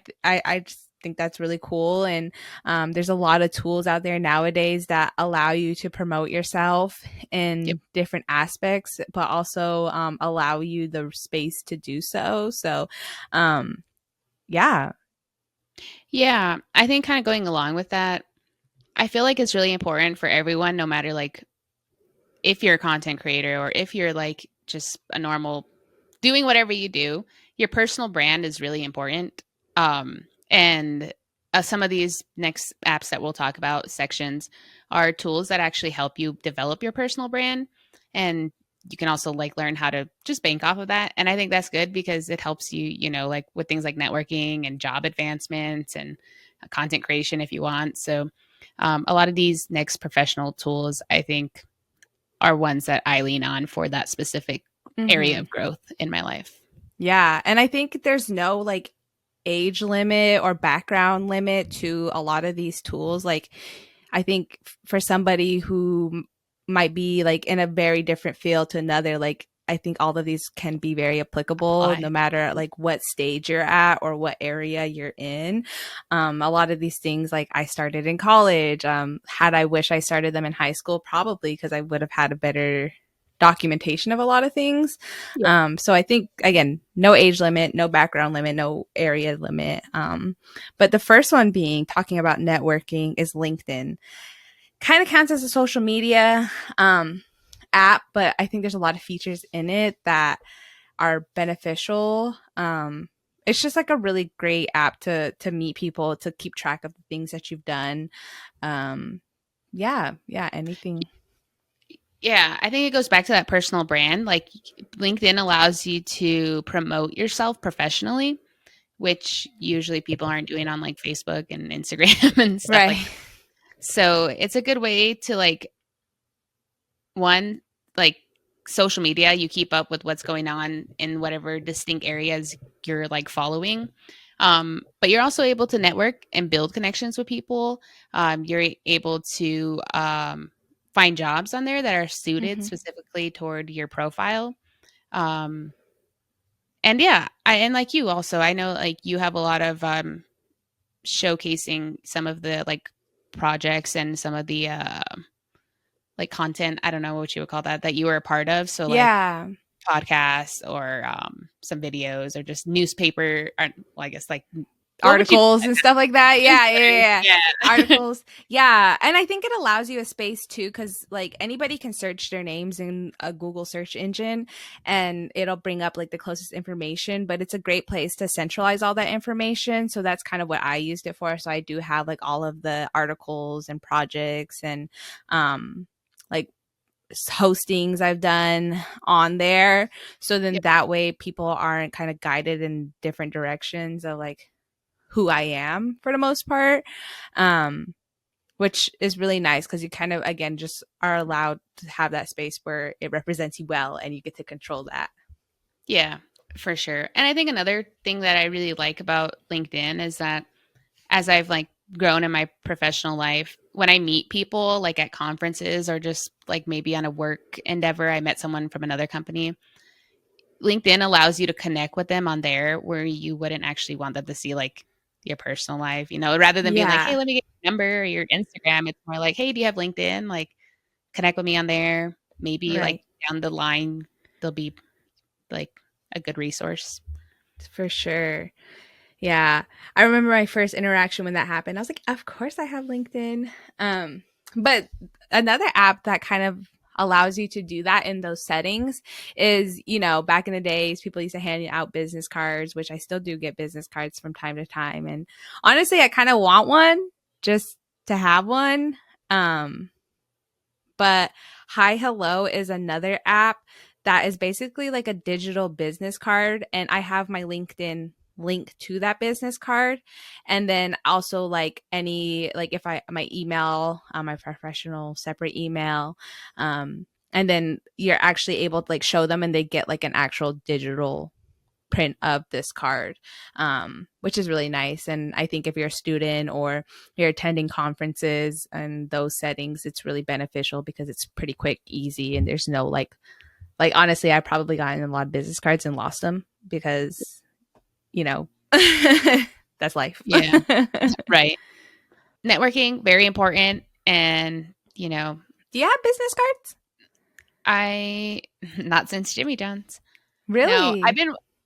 just think that's really cool. And there's a lot of tools out there nowadays that allow you to promote yourself in different aspects, but also allow you the space to do so. So yeah. I think kind of going along with that, I feel like it's really important for everyone, no matter like if you're a content creator or if you're like just a normal doing whatever you do, your personal brand is really important. And some of these next apps that we'll talk about, sections, are tools that actually help you develop your personal brand. And you can also like learn how to just bank off of that. And I think that's good because it helps you, you know, like with things like networking and job advancements and content creation if you want. So a lot of these next professional tools, I think, are ones that I lean on for that specific area of growth in my life. Yeah. And I think there's no like age limit or background limit to a lot of these tools. Like, I think for somebody who might be like in a very different field to another, like, I think all of these can be very applicable no matter like what stage you're at or what area you're in. A lot of these things, like I started in college. Had I wish I started them in high school, probably because I would have had a better documentation of a lot of things. So I think, again, no age limit, no background limit, no area limit. But the first one being talking about networking is LinkedIn. Kind of counts as a social media app, but I think there's a lot of features in it that are beneficial. It's just like a really great app to meet people, to keep track of the things that you've done. Anything. Yeah, I think it goes back to that personal brand. Like LinkedIn allows you to promote yourself professionally, which usually people aren't doing on like Facebook and Instagram and stuff like that. So it's a good way to like, one, like social media, you keep up with what's going on in whatever distinct areas you're like following. But you're also able to network and build connections with people. You're able to find jobs on there that are suited specifically toward your profile. And and like you also, I know like you have a lot of showcasing some of the like projects and some of the like content, I don't know what you would call that you were a part of. So like podcasts or some videos or just newspaper, or, well, I guess like articles and stuff like that. Yeah. Articles. Yeah. And I think it allows you a space too, because like anybody can search their names in a Google search engine and it'll bring up like the closest information, but it's a great place to centralize all that information. So that's kind of what I used it for. So I do have like all of the articles and projects and like hostings I've done on there. So then Yep. that way people aren't kind of guided in different directions of like who I am for the most part. Which is really nice because you kind of, again, just are allowed to have that space where it represents you well and you get to control that. Yeah, for sure. And I think another thing that I really like about LinkedIn is that as I've like grown in my professional life, when I meet people like at conferences or just like maybe on a work endeavor, I met someone from another company. LinkedIn allows you to connect with them on there where you wouldn't actually want them to see like your personal life, rather than being like, hey, Yeah. let me get your number or your Instagram. It's more like, hey, do you have LinkedIn? Like, connect with me on there. Maybe like Right. down the line, there'll be like a good resource. For sure. Yeah. I remember my first interaction when that happened. I was like, of course I have LinkedIn. But another app that kind of allows you to do that in those settings is, back in the days, people used to hand out business cards, which I still do get business cards from time to time. And honestly, I kind of want one just to have one. But Hi Hello is another app that is basically like a digital business card. And I have my LinkedIn link to that business card. And then also like if I, my email, my professional separate email, and then you're actually able to like show them and they get like an actual digital print of this card, which is really nice. And I think if you're a student or you're attending conferences and those settings, it's really beneficial because it's pretty quick, easy, and there's no like honestly, I've probably gotten a lot of business cards and lost them because, that's life. Yeah, right. Networking, very important. And, Do you have business cards? I, not since Jimmy John's. No, Really?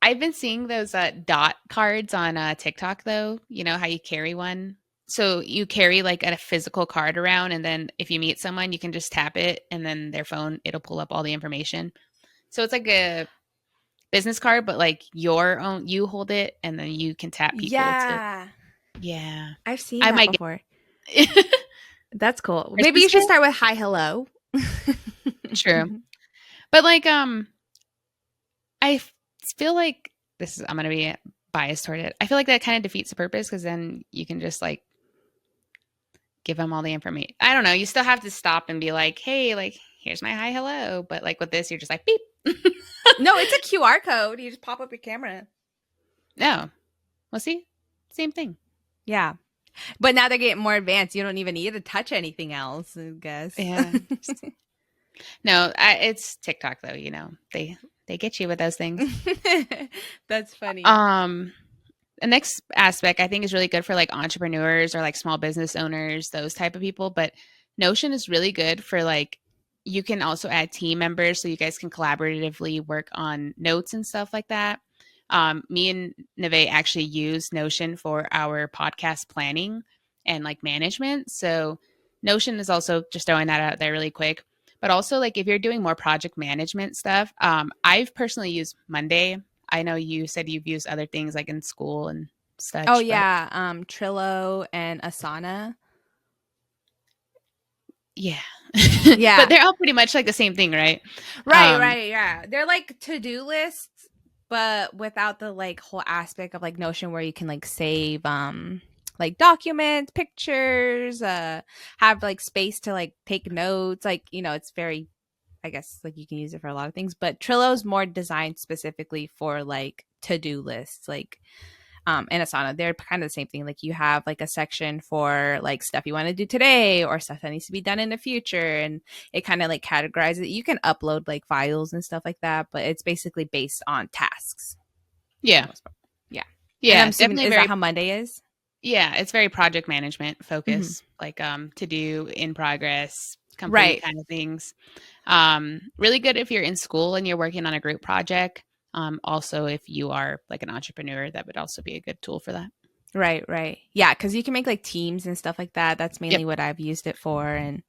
I've been seeing those dot cards on TikTok though. You know how you carry one. So you carry like a physical card around, and then if you meet someone, you can just tap it, and then their phone it'll pull up all the information. So it's like a business card, but like your own. You hold it, and then you can tap people to. Yeah. Yeah, I've seen I that might before. get That's cool. Maybe Christmas you should gift. start with Hi Hello. True, but like I feel like I'm going to be biased toward it. I feel like that kind of defeats the purpose because then you can just like give them all the information. I don't know. You still have to stop and be like, hey, like, here's my hi, hello. But like with this, you're just like, beep. No, it's a QR code. You just pop up your camera. No. Well, see, same thing. Yeah. But now they're getting more advanced. You don't even need to touch anything else, I guess. Yeah. No, it's TikTok though. They get you with those things. That's funny. The next aspect I think is really good for like entrepreneurs or like small business owners, those type of people. But Notion is really good for like you can also add team members so you guys can collaboratively work on notes and stuff like that. Me and Nevaeh actually use Notion for our podcast planning and like management. So Notion is also just throwing that out there really quick. But also like if you're doing more project management stuff, I've personally used Monday. I know you said you've used other things like in school and Oh such, but yeah, Trello and Asana. yeah. But Yeah. they're all pretty much like the same thing, right? Right, yeah. They're like to-do lists, but without the like whole aspect of like Notion where you can like save like documents, pictures, have like space to like take notes. Like, it's very, I guess like you can use it for a lot of things, but Trello's more designed specifically for like to-do lists. Like and Asana, they're kind of the same thing. Like you have like a section for like stuff you want to do today or stuff that needs to be done in the future. And it kind of like categorizes it. You can upload like files and stuff like that, but it's basically based on tasks for the Yeah. most part. Yeah. And I'm Yeah, assuming, definitely is that very how Monday is? yeah, it's very project management Mm-hmm. focus, like to do, in progress, complete Right. kind of things. Really good if you're in school and you're working on a group project. Also, if you are like an entrepreneur, that would also be a good tool for that. Right, right. Yeah, because you can make like teams and stuff like that. That's Yep. mainly what I've used it for. And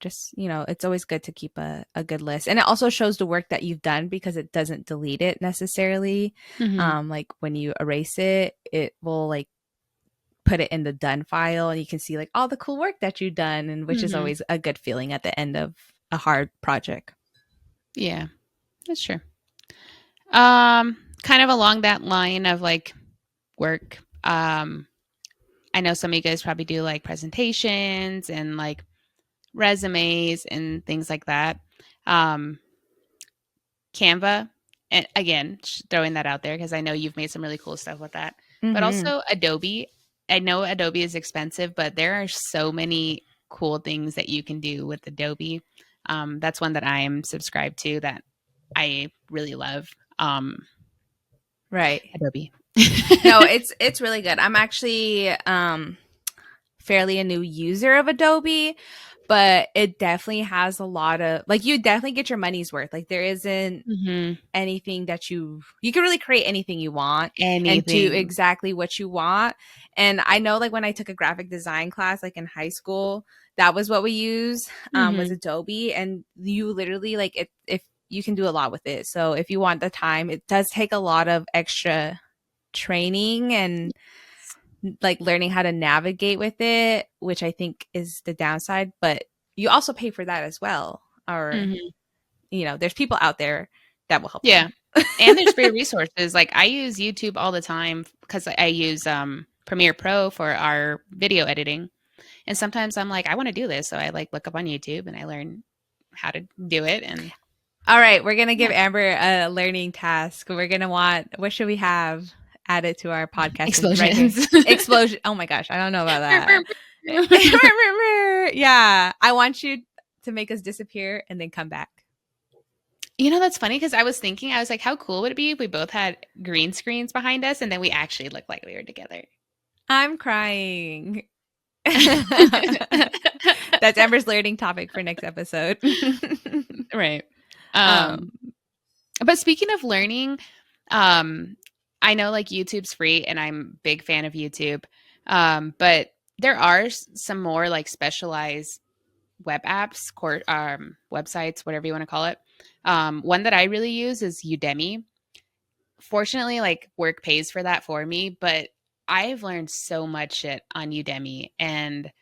just, it's always good to keep a good list. And it also shows the work that you've done because it doesn't delete it necessarily. Mm-hmm. Like when you erase it, it will like put it in the done file and you can see like all the cool work that you've done, and which is Mm-hmm. always a good feeling at the end of a hard project. Yeah, that's true. Kind of along that line of like work. I know some of you guys probably do like presentations and like resumes and things like that. Um, Canva, and again, throwing that out there because I know you've made some really cool stuff with that. But Mm-hmm. also Adobe. I know Adobe is expensive, but there are so many cool things that you can do with Adobe. That's one that I am subscribed to that I really love. Right. Adobe. No, it's really good. I'm actually fairly a new user of Adobe, but it definitely has a lot of like you definitely get your money's worth. Like there isn't Mm-hmm. anything that you can really create anything you want and do Anything. exactly what you want. And I know like when I took a graphic design class like in high school, that was what we used was Mm-hmm. Adobe, and you literally like it if you can do a lot with it. So if you want the time, it does take a lot of extra training and like learning how to navigate with it, which I think is the downside, but you also pay for that as well. Or, Mm-hmm. there's people out there that will help you. Yeah. And there's free resources. Like I use YouTube all the time because I use Premiere Pro for our video editing. And sometimes I'm like, I want to do this. So I like look up on YouTube and I learn how to do it. And All right, we're going to give yeah, Amber a learning task. We're going to what should we have added to our podcast right here? explosions. Explosion. Oh my gosh, I don't know about that. Yeah, I want you to make us disappear and then come back. You know, that's funny because I was thinking, I was like, how cool would it be if we both had green screens behind us and then we actually looked like we were together? I'm crying. That's Amber's learning topic for next episode. Right. But speaking of learning, I know like YouTube's free and I'm a big fan of YouTube. But there are some more like specialized web apps, websites, whatever you want to call it. One that I really use is Udemy. Fortunately, like work pays for that for me, but I've learned so much shit on Udemy, and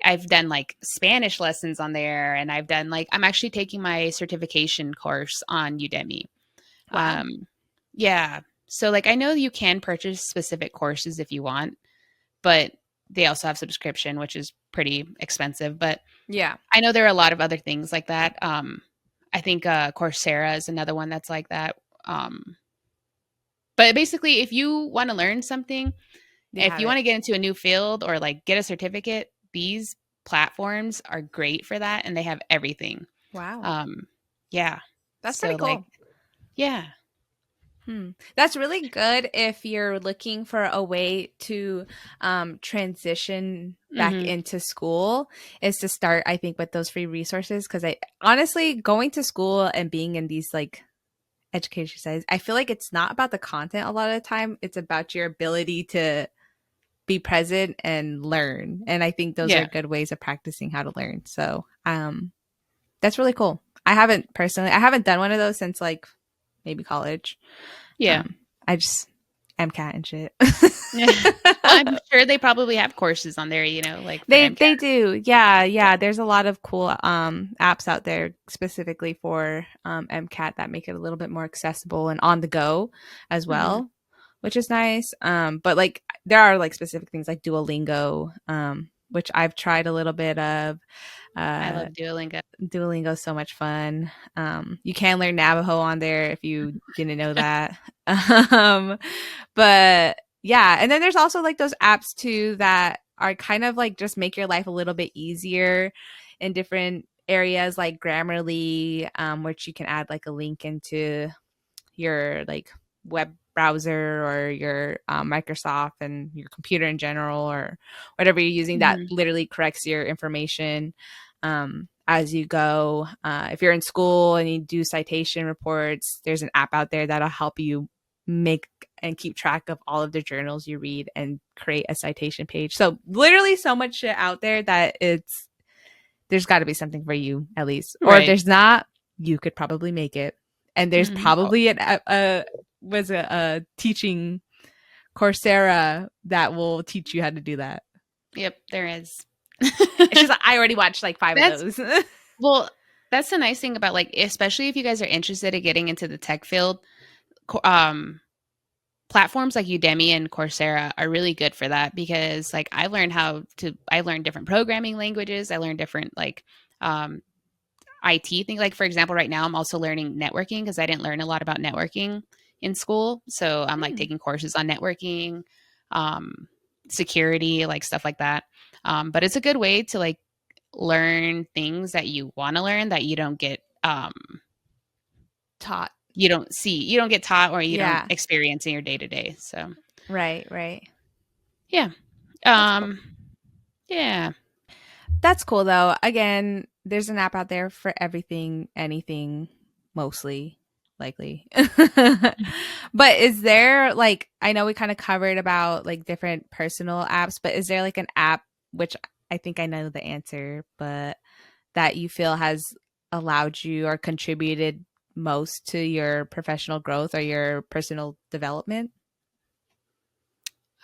I've done like Spanish lessons on there, and I've done like I'm actually taking my certification course on Udemy. Wow. Yeah. So like I know you can purchase specific courses if you want, but they also have subscription, which is pretty expensive. But Yeah. I know there are a lot of other things like that. I think Coursera is another one that's like that. But basically, if you want to learn something, They if have you want it. to get into a new field or like get a certificate, these platforms are great for that, and they have everything. Wow. Yeah. That's So pretty like, cool. yeah. That's really good if you're looking for a way to transition back Mm-hmm. into school, is to start, I think, with those free resources. Because I honestly, going to school and being in these like education sites, I feel like it's not about the content a lot of the time. It's about your ability to be present and learn. And I think those are Yeah. good ways of practicing how to learn. So that's really cool. I haven't done one of those since like maybe college. Yeah. I just MCAT and shit. Yeah. Well, I'm sure they probably have courses on there, like for They MCAT. do. Yeah. There's a lot of cool apps out there specifically for MCAT that make it a little bit more accessible and on the go as Mm-hmm. well, which is nice. But like there are like specific things like Duolingo, which I've tried a little bit of. I Uh, love Duolingo. Duolingo is so much fun. You can learn Navajo on there if you didn't know that. But yeah, and then there's also like those apps too that are kind of like just make your life a little bit easier in different areas like Grammarly, which you can add like a link into your like web browser or your Microsoft and your computer in general or whatever you're using that Mm-hmm. literally corrects your information as you go. If you're in school and you do citation reports, there's an app out there that'll help you make and keep track of all of the journals you read and create a citation page. So literally so much shit out there that there's got to be something for you at least. Or if Right. there's not, you could probably make it. And there's Mm-hmm. probably a teaching Coursera that will teach you how to do that. Yep, there is. It's just like, I already watched like 5 of those. Well, that's the nice thing about, like, especially if you guys are interested in getting into the tech field, platforms like Udemy and Coursera are really good for that, because like I learned different programming languages. I learned different like IT things. Like for example, right now I'm also learning networking because I didn't learn a lot about networking in school. So I'm like Hmm. taking courses on networking, security, like stuff like that. But it's a good way to like learn things that you want to learn that you don't get Taught. you don't get taught or you don't Yeah. experience in your day to day. So Right. Right. yeah. That's cool. Um yeah. That's cool though. Again, there's an app out there for everything, anything, mostly likely. But is there like, I know we kind of covered about like different personal apps, but is there like an app, which I think I know the answer, but that you feel has allowed you or contributed most to your professional growth or your personal development?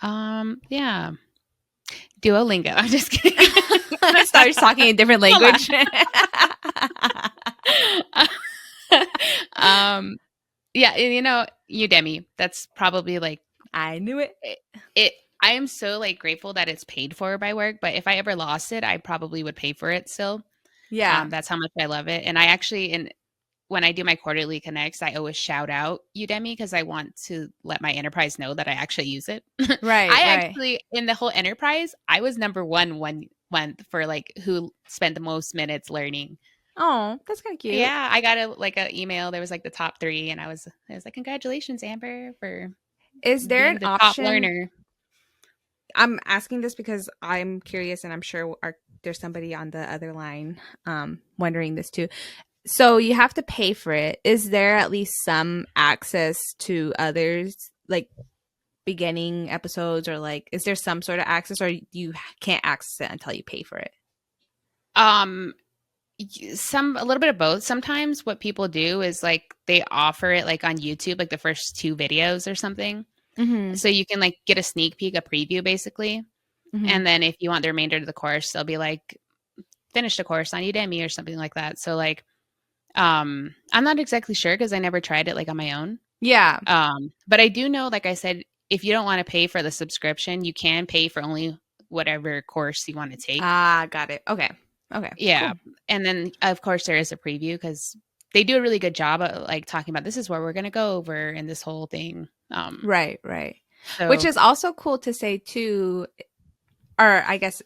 Yeah. Duolingo. I'm just kidding. Starts talking a different Hold language. on. Yeah, and, Udemy. That's probably like I knew it. it. I am so like grateful that it's paid for by work, but if I ever lost it, I probably would pay for it still. Yeah. That's how much I love it. And I actually, when I do my quarterly connects, I always shout out Udemy because I want to let my enterprise know that I actually use it. Right, I right. actually, in the whole enterprise, I was number one for like who spent the most minutes learning. Oh, that's kind of cute. Yeah, I got a email. There was like the top 3, and I was like, congratulations, Amber, for Is there an being the top option? learner. I'm asking this because I'm curious and I'm sure there's somebody on the other line wondering this too. So you have to pay for it. Is there at least some access to others, like beginning episodes, or like, is there some sort of access, or you can't access it until you pay for it? Um, a little bit of both. Sometimes what people do is like they offer it like on YouTube, like the first 2 videos or something. Mm-hmm. So you can like get a sneak peek, a preview basically. Mm-hmm. And then if you want the remainder of the course, they'll be like, finish the course on Udemy or something like that. So like, I'm not exactly sure because I never tried it like on my own. Yeah. But I do know, like I said, if you don't want to pay for the subscription, you can pay for only whatever course you want to take. Ah, got it. Okay. Okay. Yeah. Cool. And then of course there is a preview because they do a really good job of like talking about this is where we're going to go over in this whole thing. Right. Right. Which So is also cool to say too, or I guess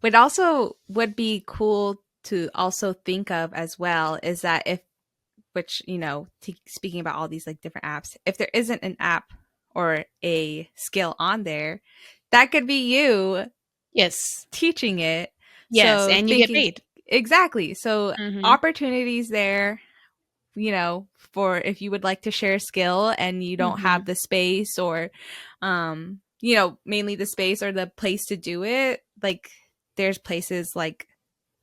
what also would be cool to also think of as well is that if, which, speaking about all these like different apps, if there isn't an app or a skill on there, that could be you yes, teaching it. yes. So And you get thinking paid. exactly. So Hmm. opportunities there, for if you would like to share a skill and you don't Hmm. have the space or, mainly the space or the place to do it. Like there's places like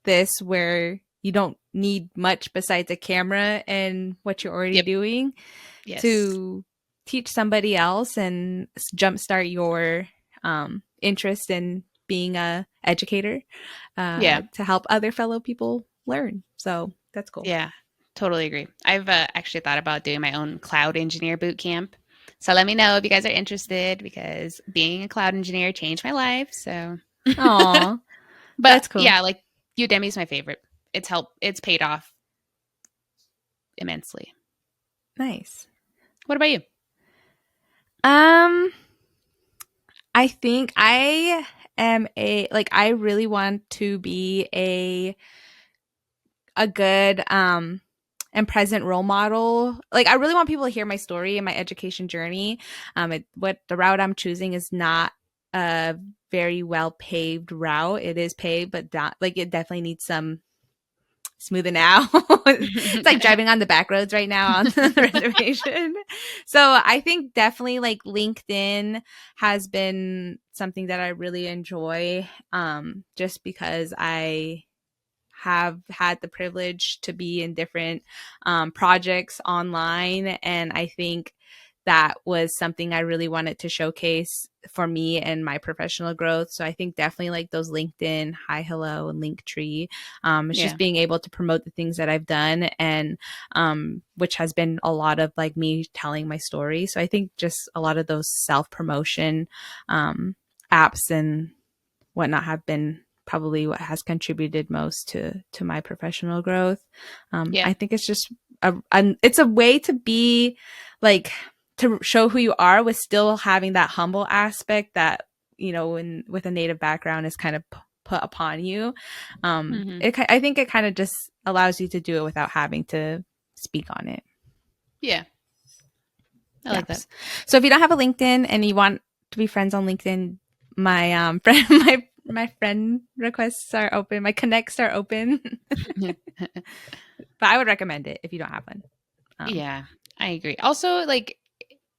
this where you don't need much besides a camera and what you're already Yep. doing Yes. to teach somebody else and jumpstart your interest in being a educator Yeah. to help other fellow people learn. So that's cool. Yeah. Totally agree. I've actually thought about doing my own cloud engineer boot camp. So let me know if you guys are interested because being a cloud engineer changed my life. So, Aw, but that's cool. yeah, like Udemy's my favorite. It's paid off immensely. Nice. What about you? Um, I think I am I really want to be a good and present role model. Like I really want people to hear my story and my education journey. What the route I'm choosing is not a very well paved route. It is paved, but not like it definitely needs some smoothing out. It's like driving on the back roads right now on the reservation. So I think definitely like LinkedIn has been something that I really enjoy, just because I have had the privilege to be in different projects online. And I think that was something I really wanted to showcase for me and my professional growth. So I think definitely like those LinkedIn, Hi Hello, and Linktree. It's Yeah. just being able to promote the things that I've done, and which has been a lot of like me telling my story. So I think just a lot of those self-promotion apps and whatnot have been probably what has contributed most to my professional growth. Yeah. I think it's just it's a way to be like, to show who you are with still having that humble aspect that, you know, when with a native background is kind of put upon you. I think it kind of just allows you to do it without having to speak on it. Yeah. I like that. So if you don't have a LinkedIn and you want to be friends on LinkedIn, my friend my friend requests are open. My connects are open. But I would recommend it if you don't have one. Yeah, I agree. Also, like,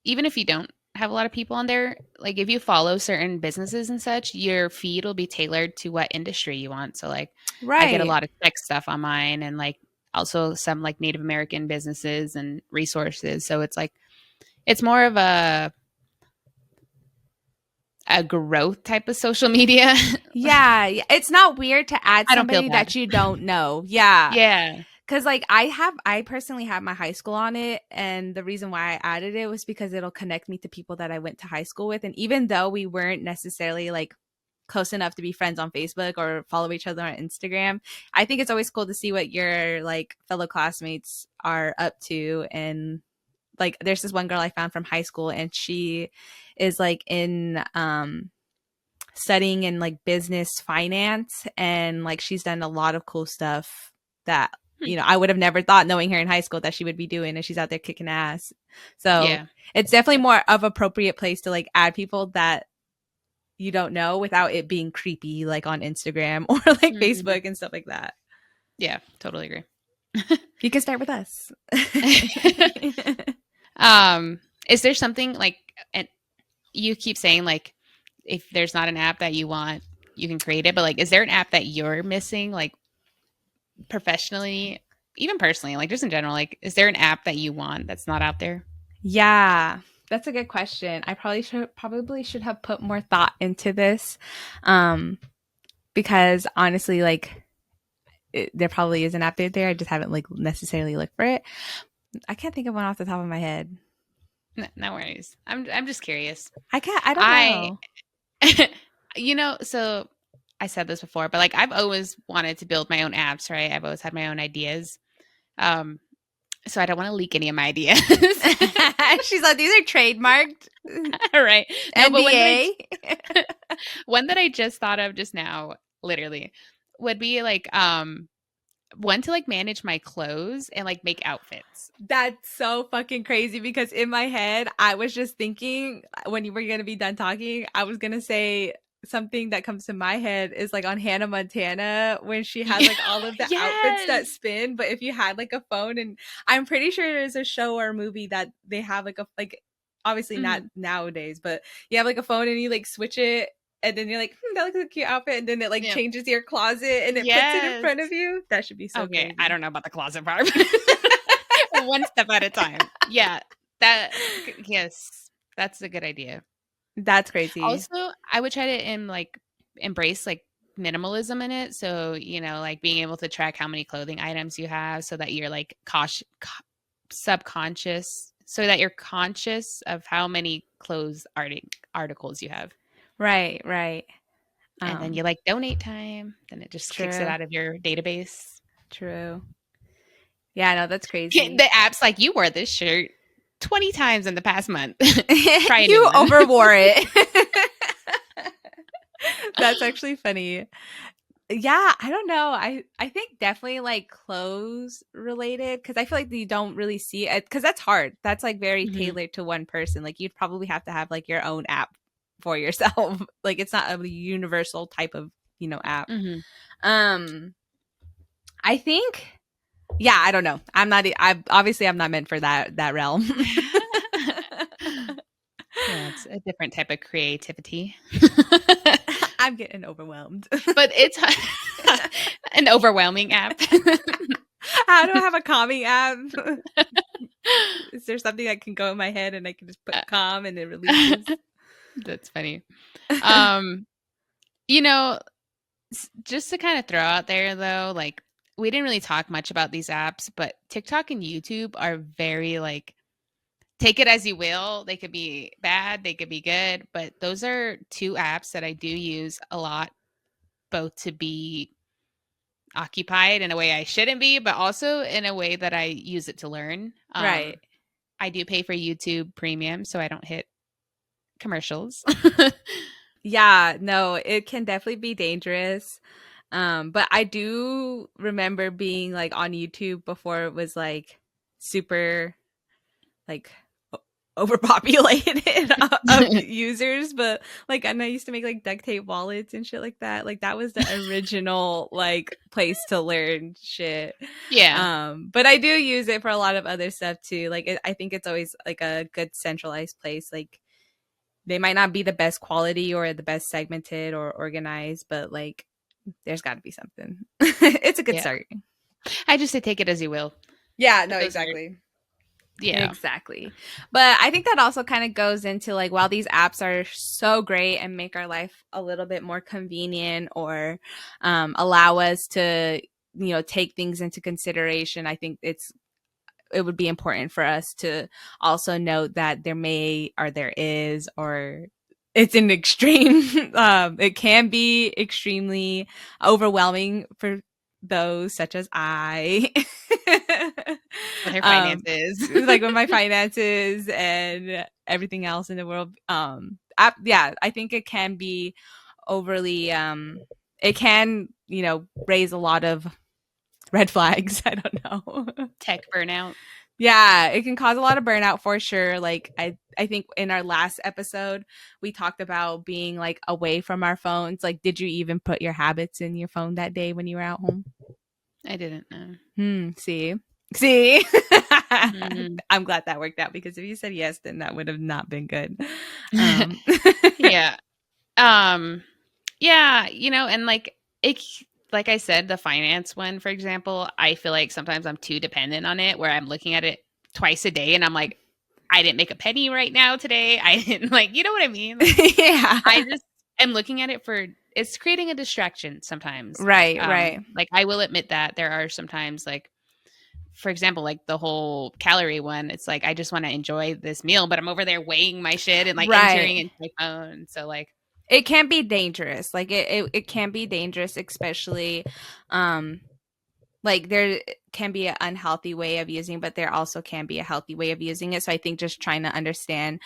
even if you don't have a lot of people on there, like if you follow certain businesses and such, your feed will be tailored to what industry you want. So like I get a Right. lot of tech stuff on mine, and like also some like Native American businesses and resources. So it's like it's more of a growth type of social media. Yeah, it's not weird to add I don't feel somebody bad. that you don't know. Yeah. Yeah. Cause like I personally have my high school on it. And the reason why I added it was because it'll connect me to people that I went to high school with. And even though we weren't necessarily like close enough to be friends on Facebook or follow each other on Instagram, I think it's always cool to see what your like fellow classmates are up to. And like there's this one girl I found from high school, and she is like in studying in like business finance, and like she's done a lot of cool stuff that, you know, I would have never thought, knowing her in high school, that she would be doing, and she's out there kicking ass. So Yeah. it's definitely more of appropriate place to like add people that you don't know without it being creepy, like on Instagram or like Facebook and stuff like that. Yeah, totally agree. You can start with us. Is there something like, and you keep saying like if there's not an app that you want, you can create it, but like is there an app that you're missing, like professionally, even personally, like just in general, like is there an app that you want that's not out there? Yeah, that's a good question. I probably should have put more thought into this, because honestly, like there probably is an app out there. I just haven't like necessarily looked for it. I can't think of one off the top of my head. No worries. I'm just curious. I don't know. You know, so I said this before, but like I've always wanted to build my own apps, right? I've always had my own ideas. So I don't want to leak any of my ideas. She's like, these are trademarked. All right. No, NDA. but one that I just thought of just now, literally, would be like one to like manage my clothes and like make outfits. That's so fucking crazy, because in my head, I was just thinking when you were going to be done talking, I was going to say something that comes to my head is like on Hannah Montana when she has like all of the outfits that spin. But if you had like a phone, and I'm pretty sure there's a show or a movie that they have like a, like obviously not nowadays, but you have like a phone and you like switch it, and then you're like, that looks like a cute outfit, and then it like changes your closet and it puts it in front of you. That should be so okay. crazy. I don't know about the closet part. One step at a time. Yeah. Yes, that's a good idea. That's crazy. Also, I would try to embrace like minimalism in it. So, you know, like being able to track how many clothing items you have so that you're like subconscious, so that you're conscious of how many clothes articles you have. Right. And then you like donate time, then it just kicks it out of your database. True. Yeah, no, that's crazy. The app's like, you wore this shirt 20 times in the past month. Try you overwore it. That's actually funny. Yeah, I don't know. I think definitely like clothes related, because I feel like you don't really see it, because that's hard. That's like very tailored to one person. Like you'd probably have to have like your own app for yourself. Like it's not a universal type of, you know, app. I think, yeah, I don't know. I'm not meant for that realm. Yeah, it's a different type of creativity. I'm getting overwhelmed. But it's an overwhelming app. How do I have a calming app? Is there something that can go in my head and I can just put calm and it releases? That's funny. Um, you know, just to kind of throw out there though, like we didn't really talk much about these apps, but TikTok and YouTube are very like take it as you will. They could be bad, they could be good, but those are two apps that I do use a lot, both to be occupied in a way I shouldn't be, but also in a way that I use it to learn. Right. I do pay for YouTube Premium so I don't hit commercials. Yeah, no, it can definitely be dangerous. But I do remember being like on YouTube before it was like super like overpopulated of users, but like and I used to make like duct tape wallets and shit like that. Like that was the original like place to learn shit. Yeah. But I do use it for a lot of other stuff too. Like I think it's always like a good centralized place. Like they might not be the best quality or the best segmented or organized, but like there's got to be something. It's a good Yeah. start. I just say take it as you will. Yeah, no, But those are, exactly. yeah. Exactly. But I think that also kind of goes into like while these apps are so great and make our life a little bit more convenient or allow us to, you know, take things into consideration, I think it would be important for us to also note that there is or it's an extreme it can be extremely overwhelming for those such as I With her finances. like with my finances and everything else in the world. Yeah, I think it can be overly it can, you know, raise a lot of red flags. I don't know. Tech burnout. Yeah, it can cause a lot of burnout for sure. Like I think in our last episode we talked about being like away from our phones. Like did you even put your habits in your phone that day when you were at home? I didn't know. See. Mhm. I'm glad that worked out because if you said yes, then that would have not been good. Yeah. Um yeah, you know, and like it like I said, the finance one, for example, I feel like sometimes I'm too dependent on it where I'm looking at it twice a day and I'm like, I didn't make a penny right now today. I didn't like, you know what I mean? Like Yeah. I just am looking at it for it's creating a distraction sometimes. Right. Like I will admit that there are sometimes like for example, like the whole calorie one, it's like I just want to enjoy this meal, but I'm over there weighing my shit and like entering Right. into my phone. So like It can be dangerous. Like it can be dangerous, especially like there can be an unhealthy way of using, but there also can be a healthy way of using it. So I think just trying to understand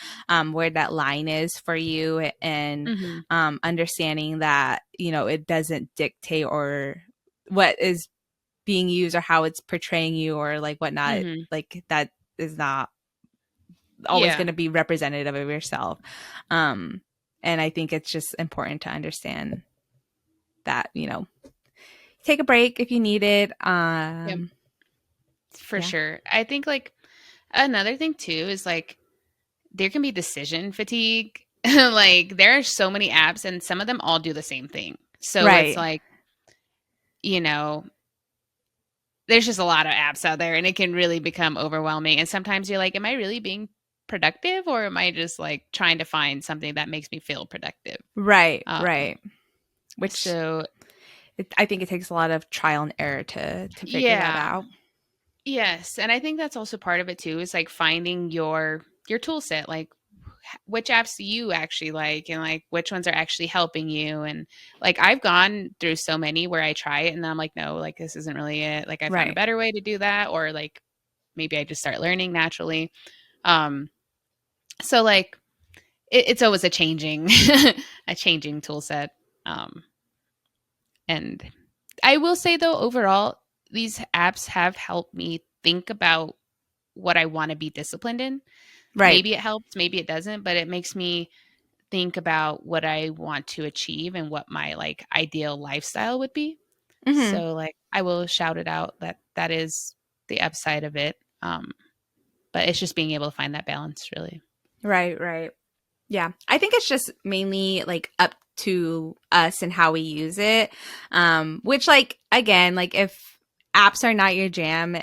where that line is for you and mhm, understanding that, you know, it doesn't dictate or what is being used or how it's portraying you or like whatnot, mhm. like that is not always Yeah. going to be representative of yourself. Um, and I think it's just important to understand that, you know, take a break if you need it. Yep. For Yeah. sure. I think like another thing too is like there can be decision fatigue. Like there are so many apps and some of them all do the same thing. So it's Right. like, you know, there's just a lot of apps out there and it can really become overwhelming. And sometimes you're like, am I really being productive or am I just like trying to find something that makes me feel productive? Right. Um, Right. Which so I think it takes a lot of trial and error to figure that yeah. out. Yes, and I think that's also part of it too is like finding your tool set, like which apps do you actually like and like which ones are actually helping you and like I've gone through so many where I try it and then I'm like no, like this isn't really it. Like I found a Right. better way to do that or like maybe I just start learning naturally. Um so like it's always a changing a changing tool set. And I will say though overall these apps have helped me think about what I want to be disciplined in. Right. Maybe it helps, maybe it doesn't, but it makes me think about what I want to achieve and what my like ideal lifestyle would be. Mm-hmm. So like I will shout it out that that is the upside of it. But it's just being able to find that balance really. Right. Right. Yeah. I think it's just mainly like up to us and how we use it. Which like again, like if apps are not your jam,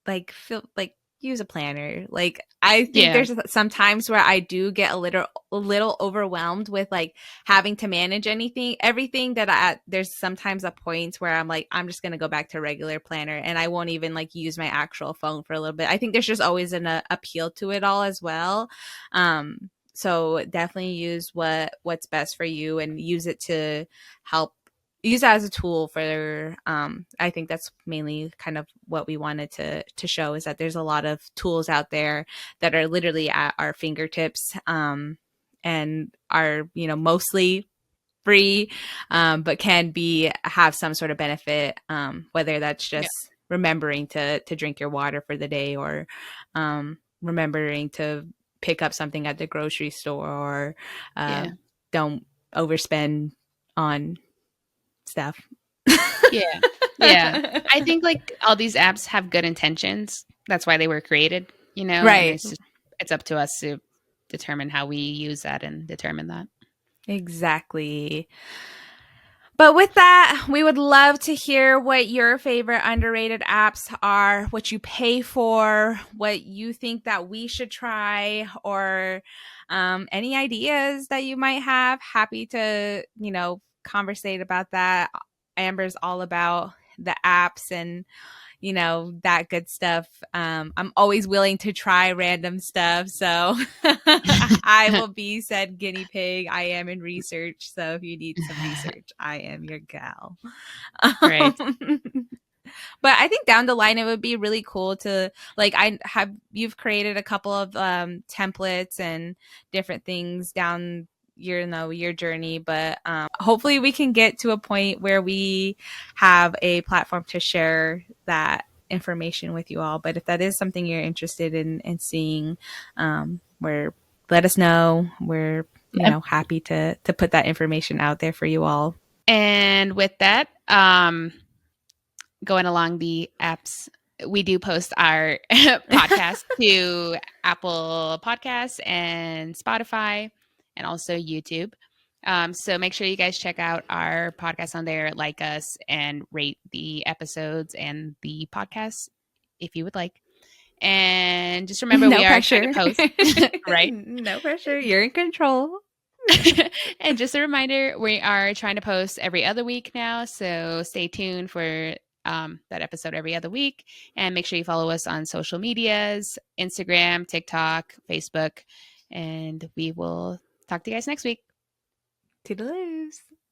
like feel like use a planner. Like, I think Yeah. there's some times where I do get a little overwhelmed with like having to manage everything there's sometimes a point where I'm like, I'm just going to go back to regular planner and I won't even like use my actual phone for a little bit. I think there's just always an appeal to it all as well. So definitely use what's best for you and use it to help use that as a tool for I think that's mainly kind of what we wanted to show, is that there's a lot of tools out there that are literally at our fingertips, and are, mostly free, but can be have some sort of benefit, whether that's Yeah. just remembering to drink your water for the day, or remembering to pick up something at the grocery store, or Yeah. don't overspend on stuff. Yeah. Yeah. I think like all these apps have good intentions. That's why they were created, and Right. it's up to us to determine how we use that and determine that. Exactly. But with that, we would love to hear what your favorite underrated apps are, what you pay for, what you think that we should try, or any ideas that you might have. Happy to, conversate about that. Amber's all about the apps and that good stuff. I'm always willing to try random stuff. So I will be said guinea pig. I am in research. So if you need some research, I am your gal. Right. But I think down the line, it would be really cool to like, you've created a couple of templates and different things down your journey, but hopefully we can get to a point where we have a platform to share that information with you all. But if that is something you're interested in seeing, where let us know. We're Yep. happy to put that information out there for you all. And with that, going along the apps, we do post our podcast to Apple Podcasts and Spotify and also YouTube. So make sure you guys check out our podcast on there, like us, and rate the episodes and the podcast if you would like. And just remember, No we are trying to pressure. post, right? No pressure. You're in control. And just a reminder, we are trying to post every other week now. So stay tuned for that episode every other week. And make sure you follow us on social medias, Instagram, TikTok, Facebook. And we will talk to you guys next week. Toodaloos.